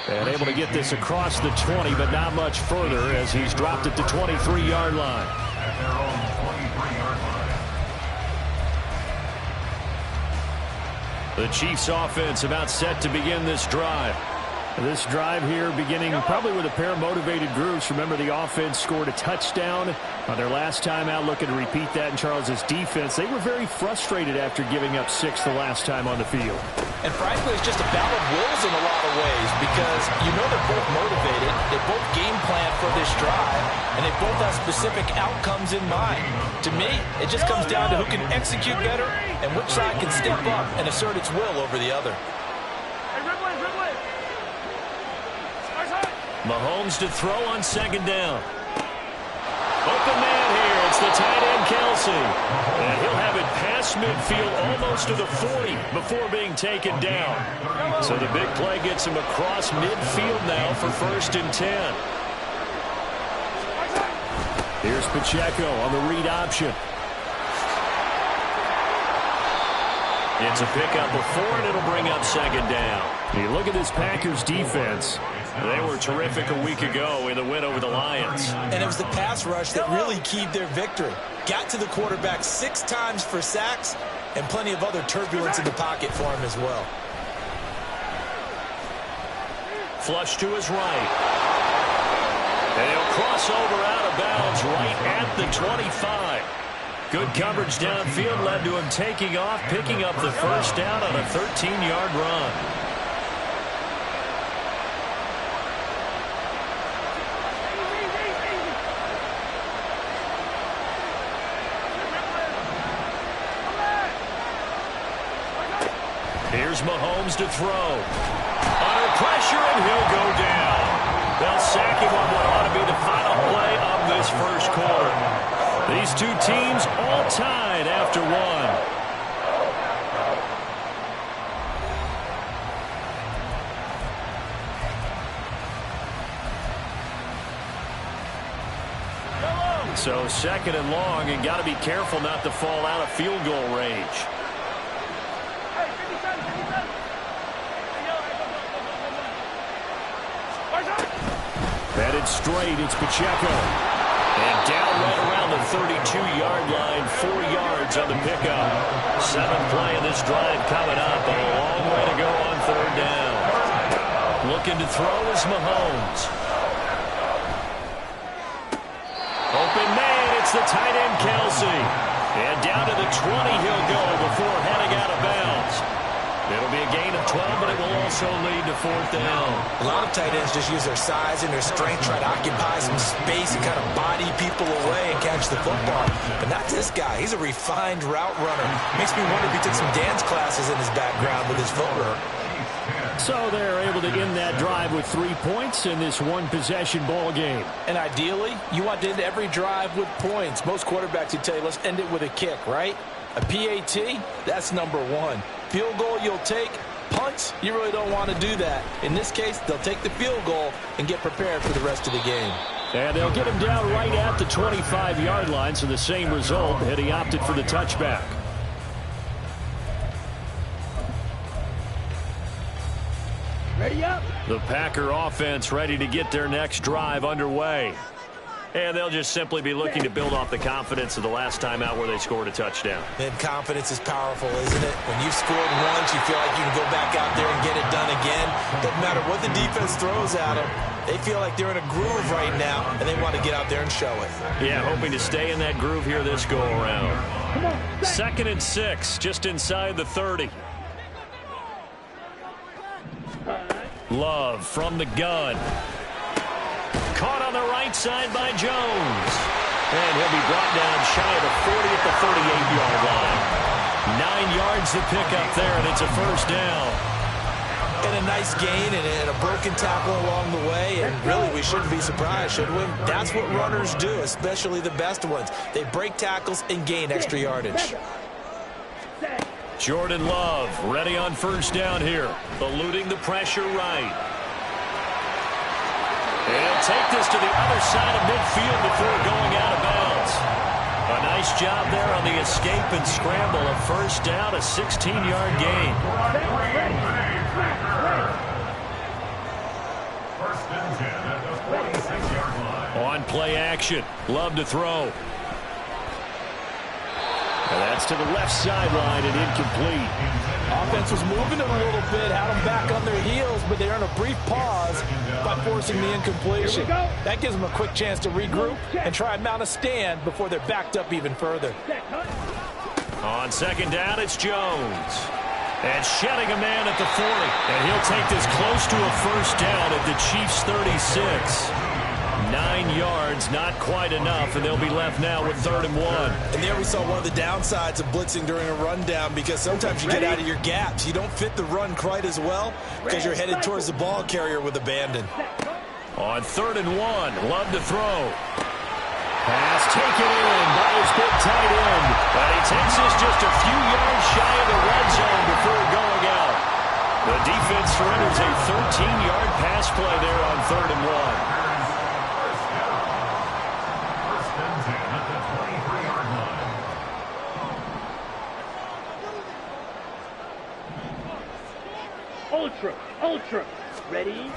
K: And able to get this across the 20, but not much further as he's dropped it to 23-yard line.
L: At their own 23-yard line.
K: The Chiefs offense about set to begin this drive. This drive here beginning probably with a pair of motivated groups. Remember, the offense scored a touchdown on their last time out, looking to repeat that in Charles's defense. They were very frustrated after giving up 6 the last time on the field.
M: And frankly, it's just a battle of wills in a lot of ways because you know they're both motivated. They both game plan for this drive, and they both have specific outcomes in mind. To me, it just comes down to who can execute better and which side can step up and assert its will over the other.
K: Mahomes to throw on second down. Open man here. It's the tight end, Kelce. And he'll have it past midfield almost to the 40 before being taken down. So the big play gets him across midfield now for 1st and 10. Here's Pacheco on the read option. It's a pickup of 4, and it'll bring up second down. You look at this Packers defense. They were terrific a week ago in the win over the Lions.
M: And it was the pass rush that really keyed their victory. Got to the quarterback 6 times for sacks and plenty of other turbulence in the pocket for him as well.
K: Flush to his right. And he'll cross over out of bounds right at the 25. Good coverage downfield led to him taking off, picking up the first down on a 13-yard run. Here's Mahomes to throw. Under pressure, and he'll go down. They'll sack him on what ought to be the final play of this first quarter. These two teams all tied after 1. So 2nd and long, and got to be careful not to fall out of field goal range. Headed straight, it's Pacheco. And down right around the 32-yard line, 4 yards on the pickup. 7th play of this drive coming up, and a long way to go on 3rd down. Looking to throw is Mahomes. Open man, it's the tight end, Kelce. And down to the 20 he'll go before heading out of bounds. It'll be a gain of 12, but it will also lead to 4th down.
M: A lot of tight ends just use their size and their strength, try to occupy some space and kind of body people away and catch the football. But not this guy. He's a refined route runner. Makes me wonder if he took some dance classes in his background with his footwork.
K: So they're able to end that drive with 3 points in this one-possession ball game.
M: And ideally, you want to end every drive with points. Most quarterbacks would tell you, let's end it with a kick, right? A PAT, that's number 1. Field goal you'll take. Punts, you really don't want to do that. In this case, they'll take the field goal and get prepared for the rest of the game.
K: And they'll get him down right at the 25-yard line, so the same result, and he opted for the touchback.
N: Ready up.
K: The Packer offense ready to get their next drive underway. And they'll just simply be looking to build off the confidence of the last time out where they scored a touchdown.
M: And confidence is powerful, isn't it? When you've scored once, you feel like you can go back out there and get it done again. Doesn't matter what the defense throws at them. They feel like they're in a groove right now, and they want to get out there and show it.
K: Yeah, hoping to stay in that groove here this go-around. 2nd and 6, just inside the 30. Love from the gun. Caught on the right side by Jones. And he'll be brought down shy of the 40 at the 38-yard line. 9 yards to pick up there, and it's a 1st down.
M: And a nice gain and a broken tackle along the way. And really, we shouldn't be surprised, should we? That's what runners do, especially the best ones. They break tackles and gain extra yardage.
K: Jordan Love ready on 1st down here. Eluding the pressure right. And he'll take this to the other side of midfield before going out of bounds. A nice job there on the escape and scramble. A 1st down, a 16-yard gain.
L: 1st and 10 at the 46-yard line.
K: On play action. Love to throw. And that's to the left sideline and incomplete.
M: Offense was moving it a little bit, had them back on their heels, but they're in a brief pause by forcing the incompletion. That gives them a quick chance to regroup and try and mount a stand before they're backed up even further.
K: On second down, it's Jones. And shedding a man at the 40. And he'll take this close to a first down at the Chiefs' 36. 9 yards, not quite enough, and they'll be left now with 3rd and 1.
M: And there we saw one of the downsides of blitzing during a rundown, because sometimes you get out of your gaps. You don't fit the run quite as well because you're headed towards the ball carrier with abandon.
K: On 3rd and 1, Love to throw. Pass taken in by his big tight end. But he takes this just a few yards shy of the red zone before going out. The defense surrenders a 13-yard pass play there on 3rd and 1.
N: Ultra. Ready?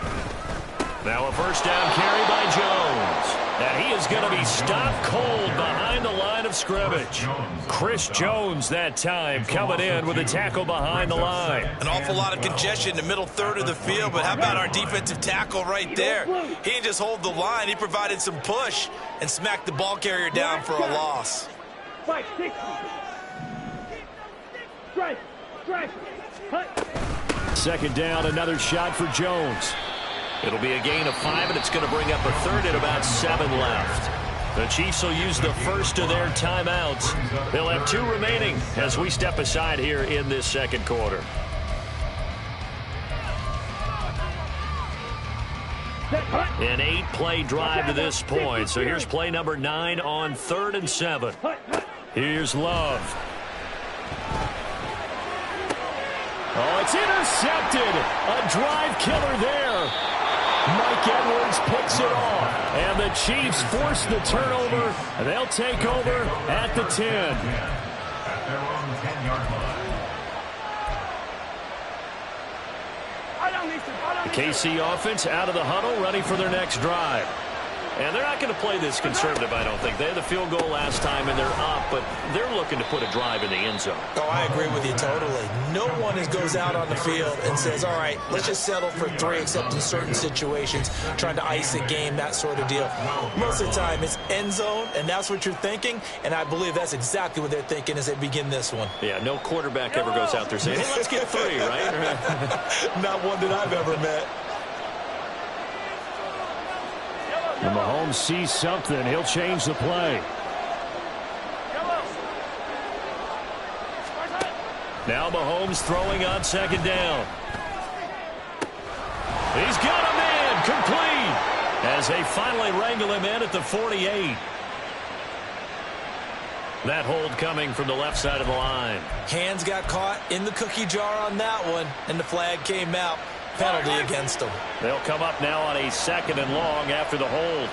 K: Now a first down carry by Jones. And he is going to be stopped cold behind the line of scrimmage. Chris Jones that time coming in with a tackle behind the line.
M: An awful lot of congestion in the middle third of the field, but how about our defensive tackle right there? He didn't just hold the line, he provided some push and smacked the ball carrier down for a loss.
N: 560. Strike. Cut.
K: Second down, another shot for Jones. It'll be a gain of 5, and it's going to bring up a 3rd and about 7 left. The Chiefs will use the first of their timeouts. They'll have 2 remaining as we step aside here in this second quarter. An 8-play drive to this point. So here's play number 9 on 3rd and 7. Here's Love. Oh, it's intercepted. A drive killer there. Mike Edwards picks it off. And the Chiefs force the turnover. They'll take over at the 10.
L: At their own 10-yard line.
K: The KC offense out of the huddle, ready for their next drive. And they're not going to play this conservative, I don't think. They had the field goal last time, and they're up, but they're looking to put a drive in the end zone.
M: Oh, I agree with you totally. No one goes out on the field and says, all right, let's just settle for 3, except in certain situations, trying to ice a game, that sort of deal. Most of the time, it's end zone, and that's what you're thinking, and I believe that's exactly what they're thinking as they begin this one.
K: Yeah, no quarterback ever goes out there saying, hey, let's get 3, right?
M: Not one that I've ever met.
K: And Mahomes sees something. He'll change the play. Now Mahomes throwing on second down. He's got a man complete as they finally wrangle him in at the 48. That hold coming from the left side of the line.
M: Hands got caught in the cookie jar on that one, and the flag came out. Penalty against them.
K: They'll come up now on a 2nd and long after the hold.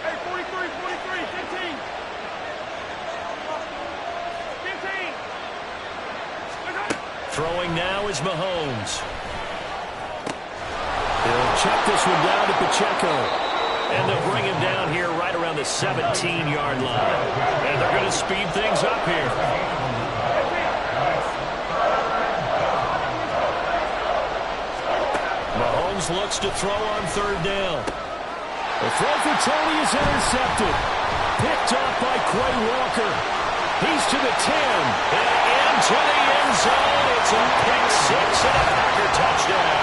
H: Hey, 43, 15.
K: Throwing now is Mahomes. He'll check this one down to Pacheco. And they'll bring him down here right around the 17-yard line. And they're going to speed things up here. Looks to throw on 3rd down. The throw for Tony is intercepted. Picked off by Quay Walker. He's to the 10 and into the end zone. It's a pick 6 and a Packer touchdown.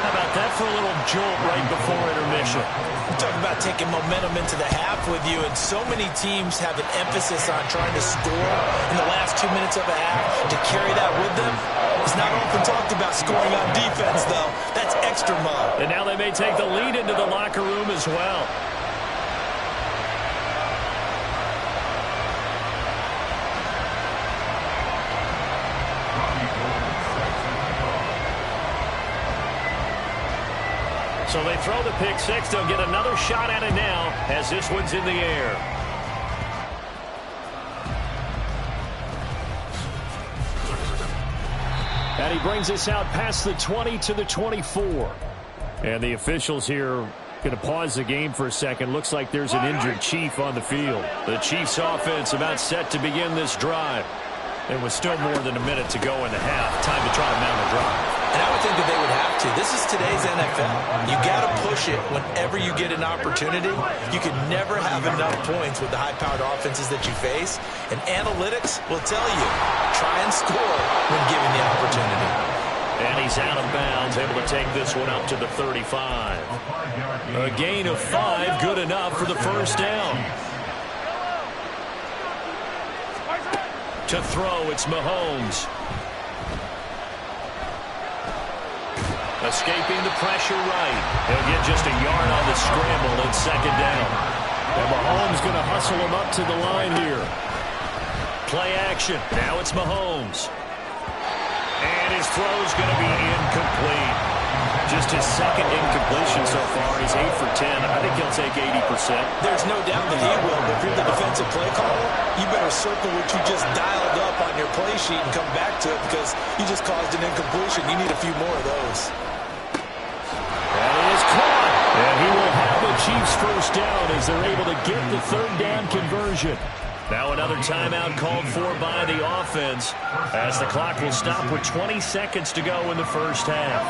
K: How about that for a little jolt right before intermission?
M: I'm talking about taking momentum into the half with you, and so many teams have an emphasis on trying to score in the last 2 minutes of a half. To carry that with them, it's not often talked about scoring on defense, though. That's extra mode.
K: And now they may take the lead into the locker room as well. So they throw the pick 6. They'll get another shot at it now as this one's in the air. And he brings us out past the 20 to the 24. And the officials here Going to pause the game for a second. Looks like there's an injured Chief on the field. The Chiefs offense about set to begin this drive. There was still more than a minute to go in the half. Time to try to mount a drive.
M: And I would think that they would have to. This is today's NFL. You got to push it whenever you get an opportunity. You can never have enough points with the high-powered offenses that you face. And analytics will tell you, try and score when given the opportunity.
K: And he's out of bounds, able to take this one up to the 35. A gain of 5, good enough for the first down. To throw, it's Mahomes. Escaping the pressure right. He'll get just a yard on the scramble and second down. And Mahomes going to hustle him up to the line here. Play action. Now it's Mahomes. And his throw's going to be incomplete. Just his second incompletion so far. He's 8 for 10. I think he'll take 80%.
M: There's no doubt that he will, but if you're the defensive play caller, you better circle what you just dialed up on your play sheet and come back to it because you just caused an incompletion. You need a few more of those.
K: That is caught. And he will have the Chiefs first down as they're able to get the third down conversion. Now another timeout called for by the offense as the clock will stop with 20 seconds to go in the first half.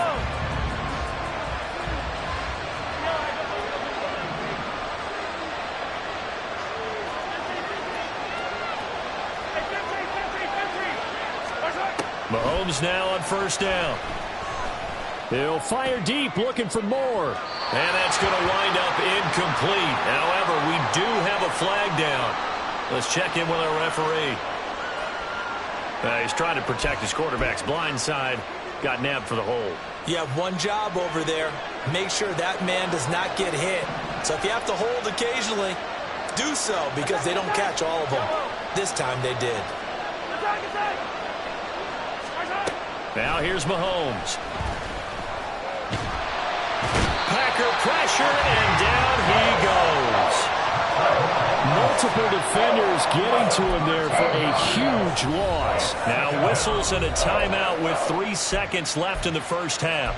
K: Mahomes now on first down. He'll fire deep, looking for more. And that's going to wind up incomplete. However, we do have a flag down. Let's check in with our referee. He's trying to protect his quarterback's blind side. Got nabbed for the hold.
M: You have one job over there. Make sure that man does not get hit. So if you have to hold occasionally, do so because they don't catch all of them. This time they did.
K: Now here's Mahomes. Packer pressure, and down he goes. Multiple defenders getting to him there for a huge loss. Now whistles and a timeout with 3 seconds left in the first half.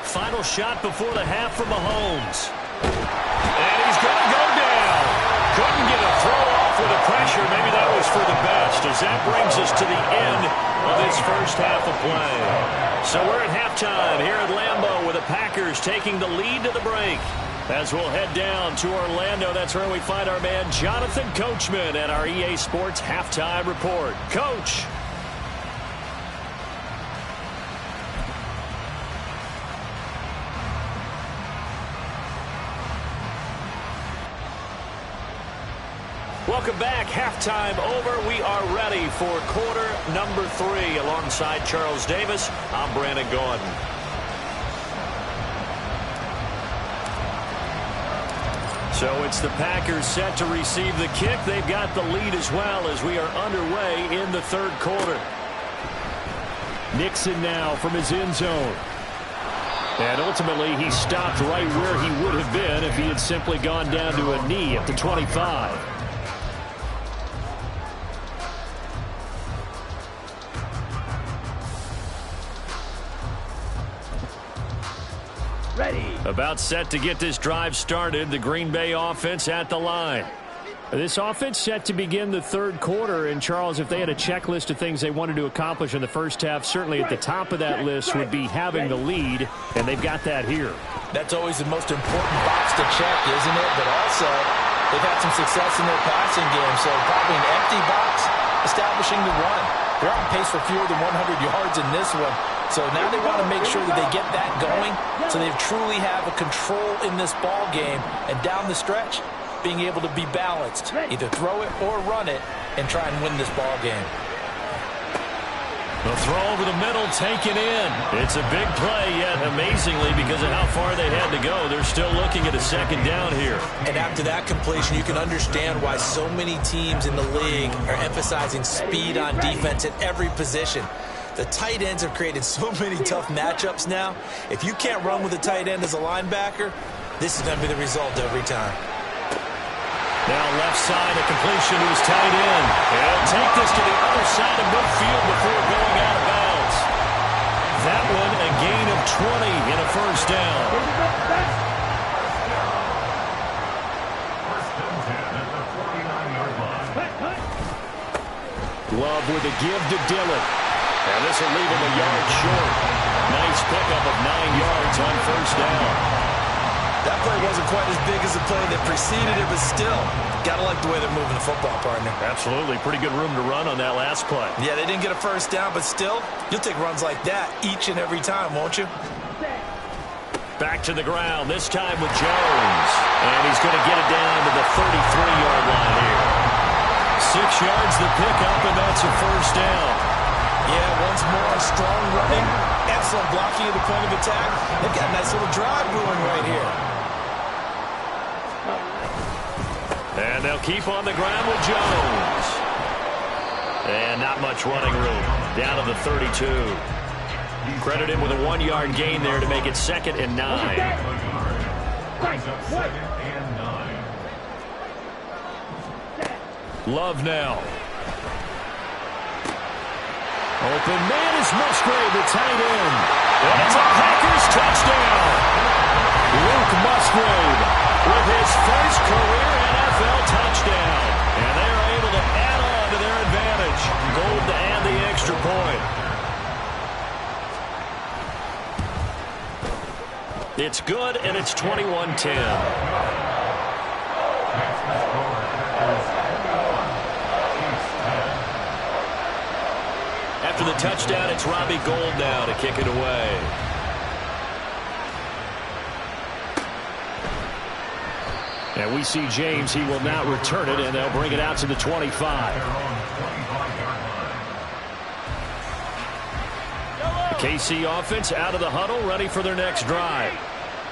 K: Final shot before the half for Mahomes. And he's going to go down. Couldn't get a throw off with the pressure. Maybe that was for the best, as that brings us to the end of this first half of play. So we're at halftime here at Lambeau with the Packers taking the lead to the break. As we'll head down to Orlando, that's where we find our man Jonathan Coachman at our EA Sports Halftime Report. Coach. Welcome back. Halftime over. We are ready for quarter number 3. Alongside Charles Davis, I'm Brandon Gaudin. So it's the Packers set to receive the kick. They've got the lead as well as we are underway in the third quarter. Nixon now from his end zone. And ultimately, he stopped right where he would have been if he had simply gone down to a knee at the 25. About set to get this drive started. The Green Bay offense at the line. This offense set to begin the third quarter. And, Charles, if they had a checklist of things they wanted to accomplish in the first half, certainly at the top of that list would be having the lead, and they've got that here.
M: That's always the most important box to check, isn't it? But also, they've had some success in their passing game, so probably an empty box establishing the run. They're on pace for fewer than 100 yards in this one. So now they want to make sure that they get that going so they truly have a control in this ball game. And down the stretch, being able to be balanced. Either throw it or run it and try and win this ball game.
K: The throw over the middle, taken in. It's a big play, yet amazingly, because of how far they had to go, they're still looking at a second down here.
M: And after that completion, you can understand why so many teams in the league are emphasizing speed on defense at every position. The tight ends have created so many tough matchups now. If you can't run with a tight end as a linebacker, this is going to be the result every time.
K: Now left side, a completion to his tight end. He'll take this to the other side of midfield before going out of bounds. That one a gain of 20 and a first down. Love with a give to Dillon. And this will leave him a yard short. Nice pickup of 9 yards on first down.
M: That play wasn't quite as big as the play that preceded it, but still, got to like the way they're moving the football, partner.
K: Absolutely. Pretty good room to run on that last play.
M: Yeah, they didn't get a first down, but still, you'll take runs like that each and every time, won't you?
K: Back to the ground, this time with Jones. And he's going to get it down to the 33-yard line here. 6 yards the pickup, and that's a first down.
M: Yeah, once more, strong running, excellent blocking at the point of attack. They've got a nice little drive brewing right here.
K: And they'll keep on the ground with Jones. And not much running room. Down to the 32. Credit him with a 1-yard gain there to make it 2nd and 9. Love now. Open man is Musgrave, the tight end. And it's a Packers touchdown. Luke Musgrave with his first career NFL touchdown. And they're able to add on to their advantage. Gold to add the extra point. It's good, and it's 21-10. After the touchdown, it's Robbie Gould now to kick it away. And we see James. He will now return it, and they'll bring it out to the 25. The KC offense out of the huddle, ready for their next drive.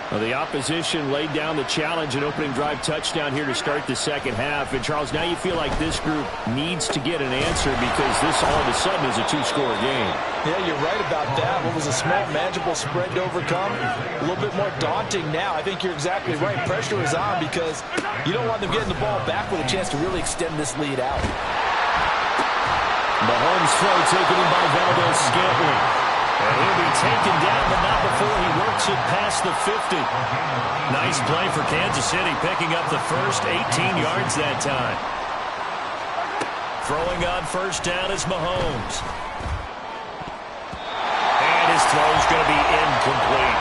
K: Well, the opposition laid down the challenge and opening drive touchdown here to start the second half. And, Charles, now you feel like this group needs to get an answer because this all of a sudden is a 2-score game.
M: Yeah, you're right about that. What was a small, manageable spread to overcome, a little bit more daunting now. I think you're exactly right. Pressure is on because you don't want them getting the ball back with a chance to really extend this lead out.
K: Mahomes' throw taken in by Valdez-Scantling. And he'll be taken down, but not before he works it past the 50. Nice play for Kansas City, picking up the first 18 yards that time. Throwing on first down is Mahomes. And his throw's going to be incomplete.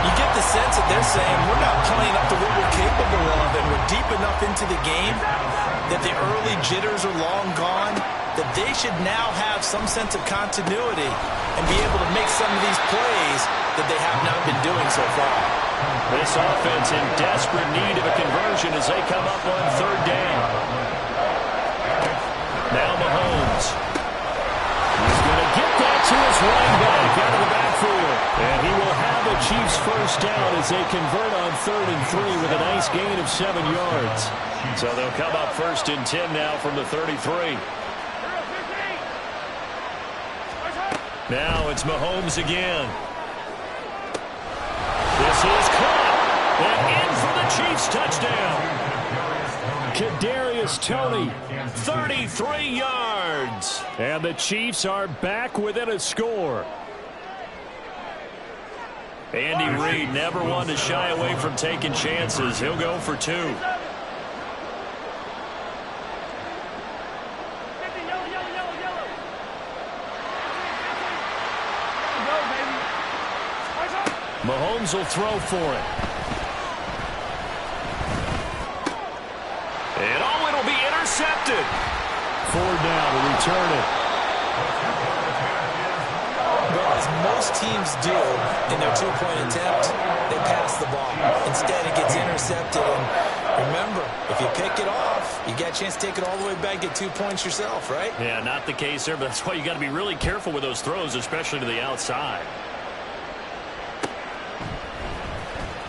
M: You get the sense that they're saying we're not playing up to what we're capable of, and we're deep enough into the game that the early jitters are long gone, that they should now have some sense of continuity and be able to make some of these plays that they have not been doing so far.
K: This offense in desperate need of a conversion as they come up on third down. Now Mahomes. He's going to get that to his running back out of the backfield. And he will have a Chiefs first down as they convert on 3rd and 3 with a nice gain of 7 yards. So they'll come up 1st and 10 now from the 33. Now it's Mahomes again. This is caught. And in for the Chiefs touchdown. Kadarius Toney, 33 yards. And the Chiefs are back within a score. Andy Reid never one to shy away from taking chances. He'll go for 2. Mahomes will throw for it. And it'll be intercepted. 4 down to return it.
M: Well, as most teams do in their 2-point attempt, they pass the ball. Instead, it gets intercepted. And remember, if you pick it off, you got a chance to take it all the way back, get 2 points yourself, right?
K: Yeah, not the case there, but that's why you got to be really careful with those throws, especially to the outside.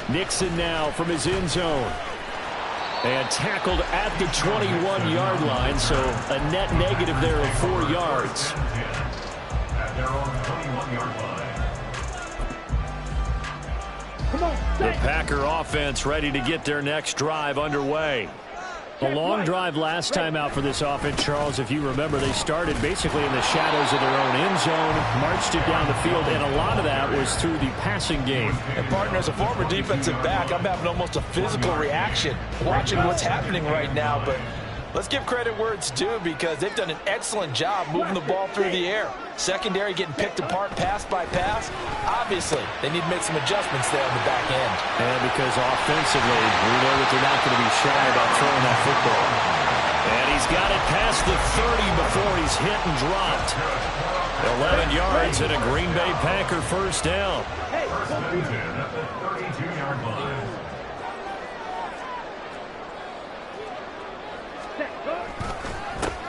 K: Nixon now from his end zone. And tackled at the 21-yard line, so a net negative there of 4 yards.
L: At their own 21-yard line.
K: The Packer offense ready to get their next drive underway. A long drive last time out for this offense, Charles. If you remember, they started basically in the shadows of their own end zone, marched it down the field, and a lot of that was through the passing game.
M: And partner, as a former defensive back, I'm having almost a physical reaction watching what's happening right now. But let's give credit where it's due, because they've done an excellent job moving the ball through the air. Secondary getting picked apart pass by pass. Obviously, they need to make some adjustments there on the back end.
K: And because offensively, we know that they're not going to be shy about throwing that football. And he's got it past the 30 before he's hit and dropped. 11 yards and a Green Bay Packer first down.
L: First and 10 at the 32-yard line.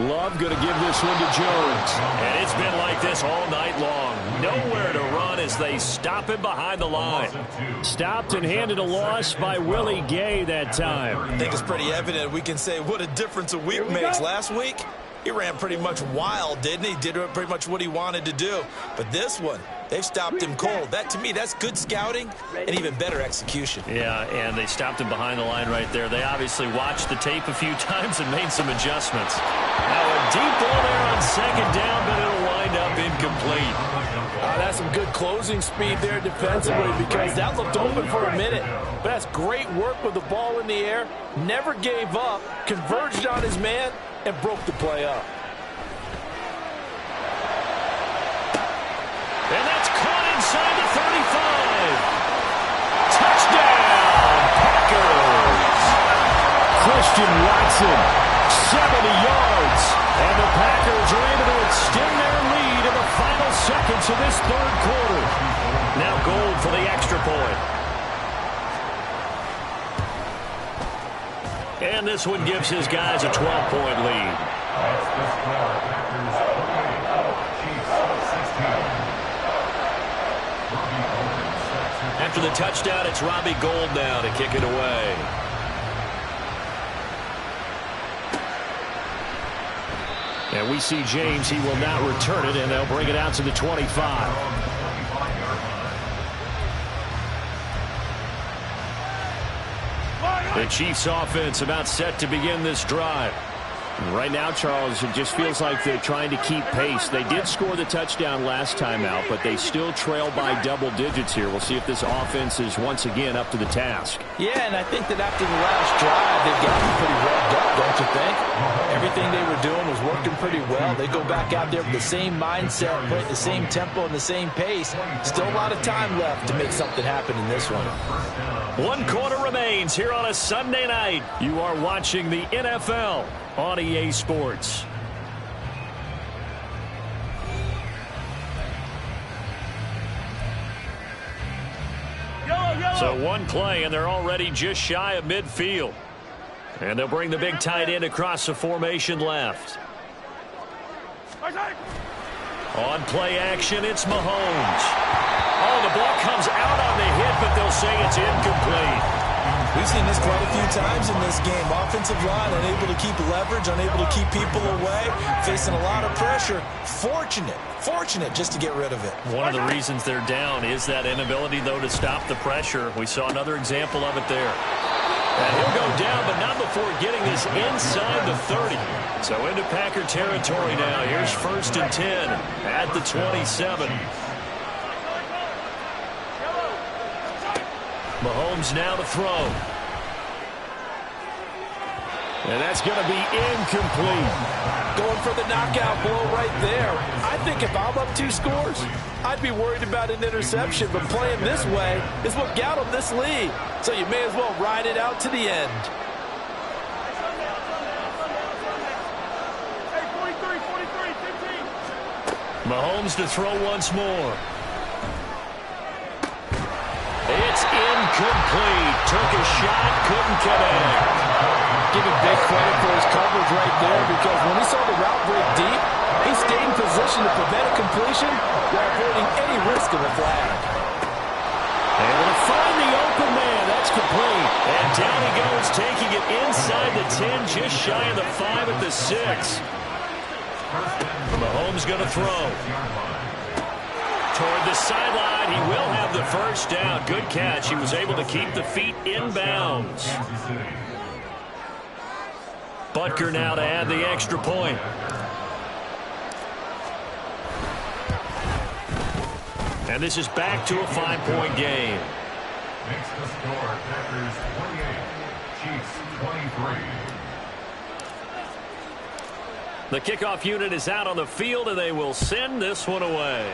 K: Love going to give this one to Jones. And it's been like this all night long. Nowhere to run as they stop him behind the line. Stopped and handed a loss by Willie Gay that time.
M: I think it's pretty evident. We can say what a difference a week makes. Last week, he ran pretty much wild, didn't he? Did pretty much what he wanted to do. But this one, they've stopped him cold. That, to me, that's good scouting and even better execution.
K: Yeah, and they stopped him behind the line right there. They obviously watched the tape a few times and made some adjustments. Now a deep ball there on second down, but it'll wind up incomplete.
M: That's some good closing speed there defensively, because that looked open for a minute. But that's great work with the ball in the air. Never gave up, converged on his man, and broke the play up.
K: And that's caught inside the 35. Touchdown, Packers. Christian Watson, 70 yards. And the Packers are able to extend their lead in the final seconds of this third quarter. Now Gold for the extra point. And this one gives his guys a 12-point lead.
L: That's the score. Packers 38, Chiefs 16.
K: After the touchdown, it's Robbie Gould now to kick it away. And we see James. He will not return it, and they'll bring it out to the 25. The Chiefs offense about set to begin this drive. Right now, Charles, it just feels like they're trying to keep pace. They did score the touchdown last time out, but they still trail by double digits here. We'll see if this offense is once again up to the task.
M: Yeah, and I think that after the last drive, they've gotten pretty revved up, don't you think? Everything they were doing was working pretty well. They go back out there with the same mindset, put the same tempo and the same pace. Still a lot of time left to make something happen in this one.
K: 1 quarter remains here on a Sunday night. You are watching the NFL on EA Sports. So one play, and they're already just shy of midfield. And they'll bring the big tight end across the formation left. On play action, it's Mahomes. Oh, the ball comes out on the hit, but they'll say it's incomplete.
M: We've seen this quite a few times in this game. Offensive line unable to keep leverage, unable to keep people away, facing a lot of pressure. Fortunate just to get rid of it.
K: One of the reasons they're down is that inability, though, to stop the pressure. We saw another example of it there. And he'll go down, but not before getting this inside the 30. So into Packer territory now. Here's 1st and 10 at the 27. Mahomes now to throw. And that's going to be incomplete.
M: Going for the knockout blow right there. I think if I'm up 2 scores, I'd be worried about an interception, but playing this way is what got them this lead. So you may as well ride it out to the end.
K: Mahomes to throw once more. It's incomplete. Took a shot, couldn't connect.
M: giving big credit for his coverage right there, because when he saw the route break deep, he stayed in position to prevent a completion while avoiding any risk of a flag.
K: Able to find the open man. That's complete. And down he goes, taking it inside the 10, just shy of the 5 at the 6. Mahomes going to throw. Toward the sideline, he will have the first down. Good catch. He was able to keep the feet in bounds. Butker now to add the extra point. And this is back to a 5-point game.
L: Makes the score Packers 28, Chiefs 23.
K: The kickoff unit is out on the field, and they will send this one away.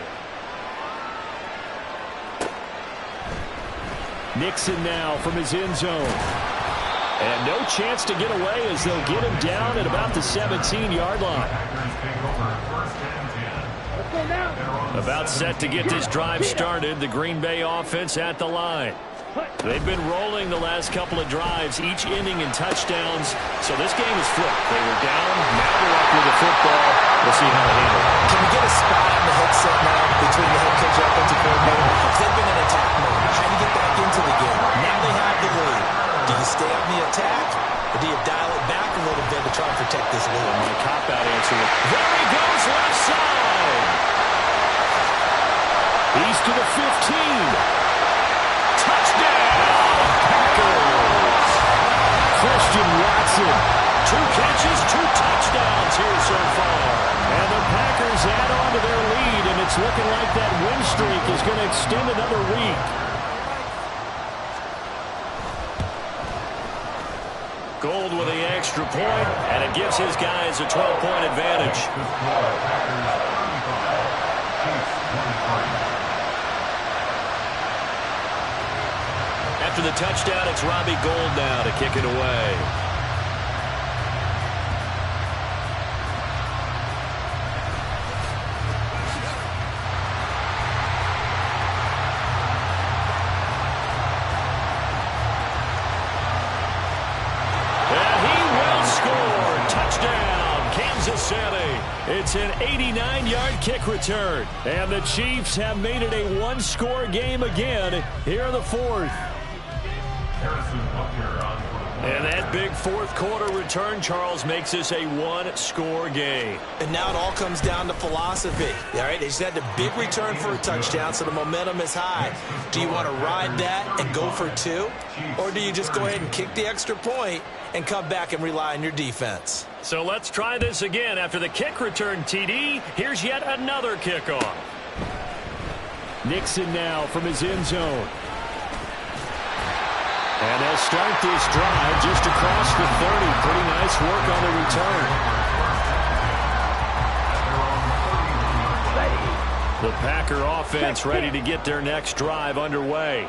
K: Nixon now from his end zone. And no chance to get away as they'll get him down at about the 17-yard line. About set to get this drive started. The Green Bay offense at the line. They've been rolling the last couple of drives, each ending in touchdowns. So this game is flipped. They were down, now they're up with the football. We'll see how they handle it.
M: Can we get a spot on the headset now between the head coach and offensive coordinator? Because they've been in attack mode. How do you get back into the game? Now they have the lead. Do you stay on the attack, or do you dial it back a little bit to try and protect this lead?
K: My cop-out answer. There he goes, left side. He's to the 15. Touchdown, Packers. Christian Watson. 2 catches, 2 touchdowns here so far. And the Packers add on to their lead, and it's looking like that win streak is going to extend another week. Gold with the extra point, and it gives his guys a 12-point advantage. After the touchdown, it's Robbie Gould now to kick it away. It's an 89-yard kick return. And the Chiefs have made it a one-score game again here in the fourth. And that big fourth quarter return, Charles, makes this a one-score game.
M: And now it all comes down to philosophy. All right, they just had a big return for a touchdown, so the momentum is high. Do you want to ride that and go for 2? Or do you just go ahead and kick the extra point and come back and rely on your defense?
K: So let's try this again. After the kick return, TD, here's yet another kickoff. Nixon now from his end zone. And they'll start this drive just across the 30. Pretty nice work on the return. The Packer offense ready to get their next drive underway.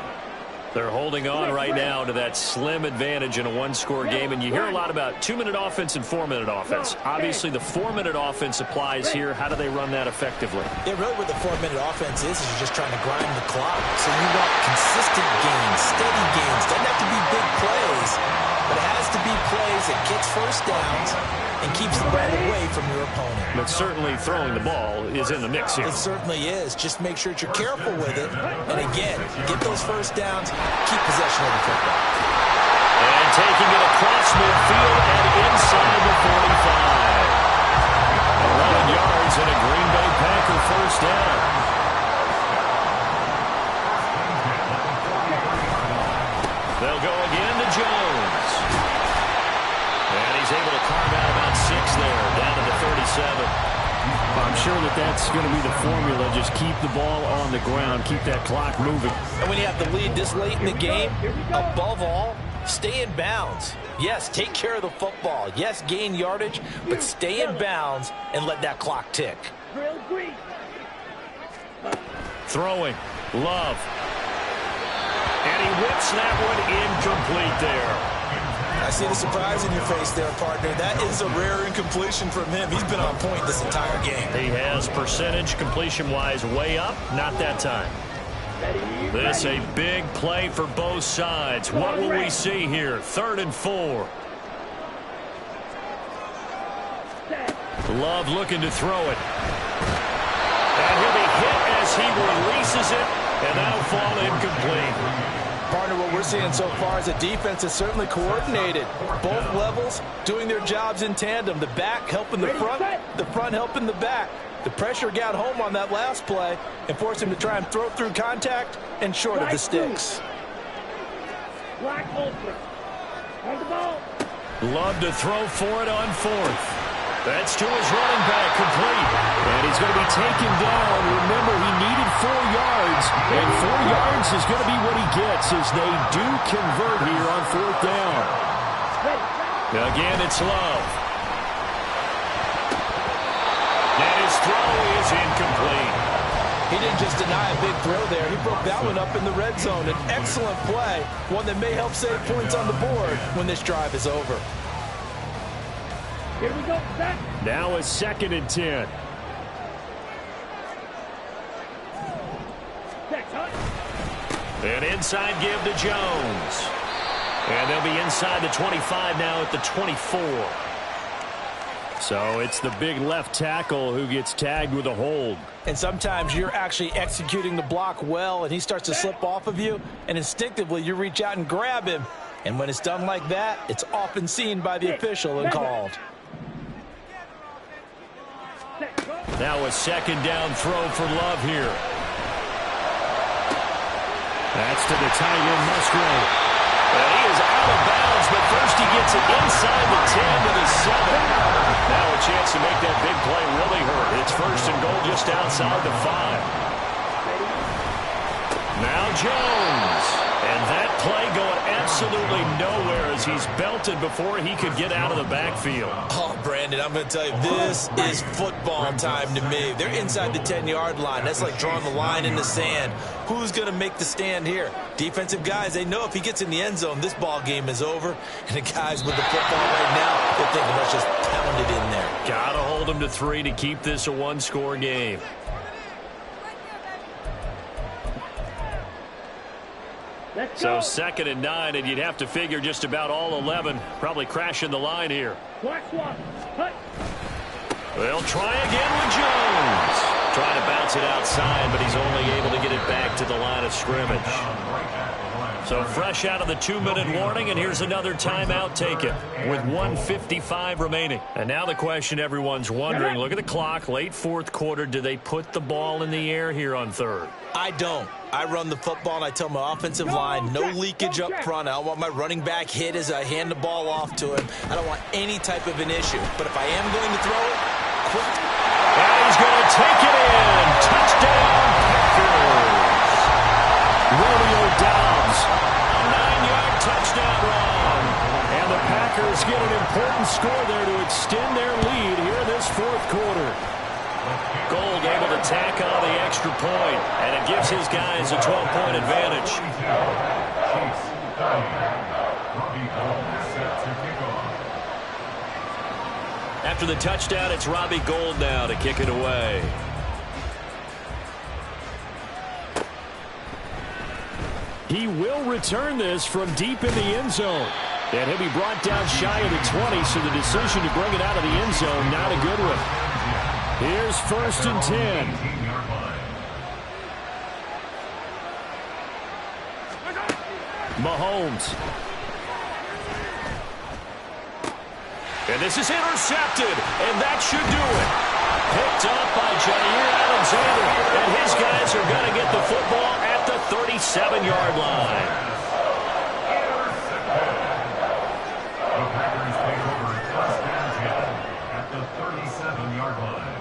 K: They're holding on right now to that slim advantage in a one-score game. And you hear a lot about 2-minute offense and 4-minute offense. Obviously, the 4-minute offense applies here. How do they run that effectively?
M: Yeah, really what the 4-minute offense is you're just trying to grind the clock. So you want consistent gains, steady gains. Doesn't have to be big plays, but it has to be plays that gets first downs and keeps the ball away from your opponent.
K: But certainly throwing the ball is in the mix here.
M: It certainly is. Just make sure that you're careful with it. And again, get those first downs, keep possession of the football.
K: And taking it across midfield and inside the 45. 11 yards and a Green Bay Packer first down. They'll go again to Jones. And he's able to carve out about 6 there, down to the 37. I'm sure that that's going to be the formula. Just keep the ball on the ground. Keep that clock moving.
M: And when you have the lead this late in the game, above all, stay in bounds. Yes, take care of the football. Yes, gain yardage, but stay in bounds and let that clock tick.
K: Throwing. Love. And he whips that one incomplete there.
M: I see the surprise in your face there, partner. That is a rare incompletion from him. He's been on point this entire game.
K: He has percentage completion-wise way up. Not that time. This a big play for both sides. What will we see here? 3rd and 4. Love looking to throw it. And he'll be hit as he releases it, and that'll fall incomplete.
M: Partner, what we're seeing so far is the defense is certainly coordinated. Both levels doing their jobs in tandem. The back helping the front helping the back. The pressure got home on that last play and forced him to try and throw through contact and short of the sticks.
N: Black ultra. On the ball.
K: Love to throw for it on fourth. That's to his running back, complete. And he's going to be taken down. Remember, he needed 4 yards, and 4 yards is going to be what he gets as they do convert here on fourth down. Again, it's Love. And his throw is incomplete.
M: He didn't just deny a big throw there. He broke that one up in the red zone. An excellent play, one that may help save points on the board when this drive is over.
N: Here we go, set.
K: Now a 2nd and 10. An inside give to Jones. And they'll be inside the 25 now at the 24. So it's the big left tackle who gets tagged with a hold.
M: And sometimes you're actually executing the block well, and he starts to slip off of you, and instinctively you reach out and grab him. And when it's done like that, it's often seen by the official and called.
K: Now a 2nd down throw for Love here. That's to the tight end, Musgrave. And he is out of bounds, but first he gets it inside the 10 to the 7. Now a chance to make that big play really hurt. It's 1st and goal just outside the 5. Now Jones. And that play going absolutely nowhere as he's belted before he could get out of the backfield.
M: Oh, Brandon, I'm going to tell you, this is football time to me. They're inside the 10-yard line. That's like drawing the line in the sand. Who's going to make the stand here? Defensive guys, they know if he gets in the end zone, this ball game is over. And the guys with the football right now, they're thinking, let's just pound it in there.
K: Got to hold him to 3 to keep this a one-score game. So 2nd and 9, and you'd have to figure just about all 11 probably crashing the line here. They'll try again with Jones. Trying to bounce it outside, but he's only able to get it back to the line of scrimmage. So fresh out of the 2-minute warning, and here's another timeout taken with 1:55 remaining. And now the question everyone's wondering, look at the clock, late 4th quarter, do they put the ball in the air here on 3rd?
M: I don't. I run the football, and I tell my offensive line, no leakage up front. I don't want my running back hit as I hand the ball off to him. I don't want any type of an issue. But if I am going to throw it, quick.
K: And he's going to take it in. Touchdown, Packers. Romeo Doubs, a 9-yard touchdown run. And the Packers get an important score there to extend their lead here this 4th quarter. Gold able to tack on the extra point, and it gives his guys a 12-point advantage. After the touchdown, it's Robbie Gould now to kick it away. He will return this from deep in the end zone. And he'll be brought down shy of the 20, so the decision to bring it out of the end zone, not a good one. Here's 1st and 10. Mahomes. And this is intercepted, and that should do it. Picked up by Jair Alexander, and his guys are going to get the football at the 37-yard line.
L: The Packers take over 1st and 10 at the 37-yard line.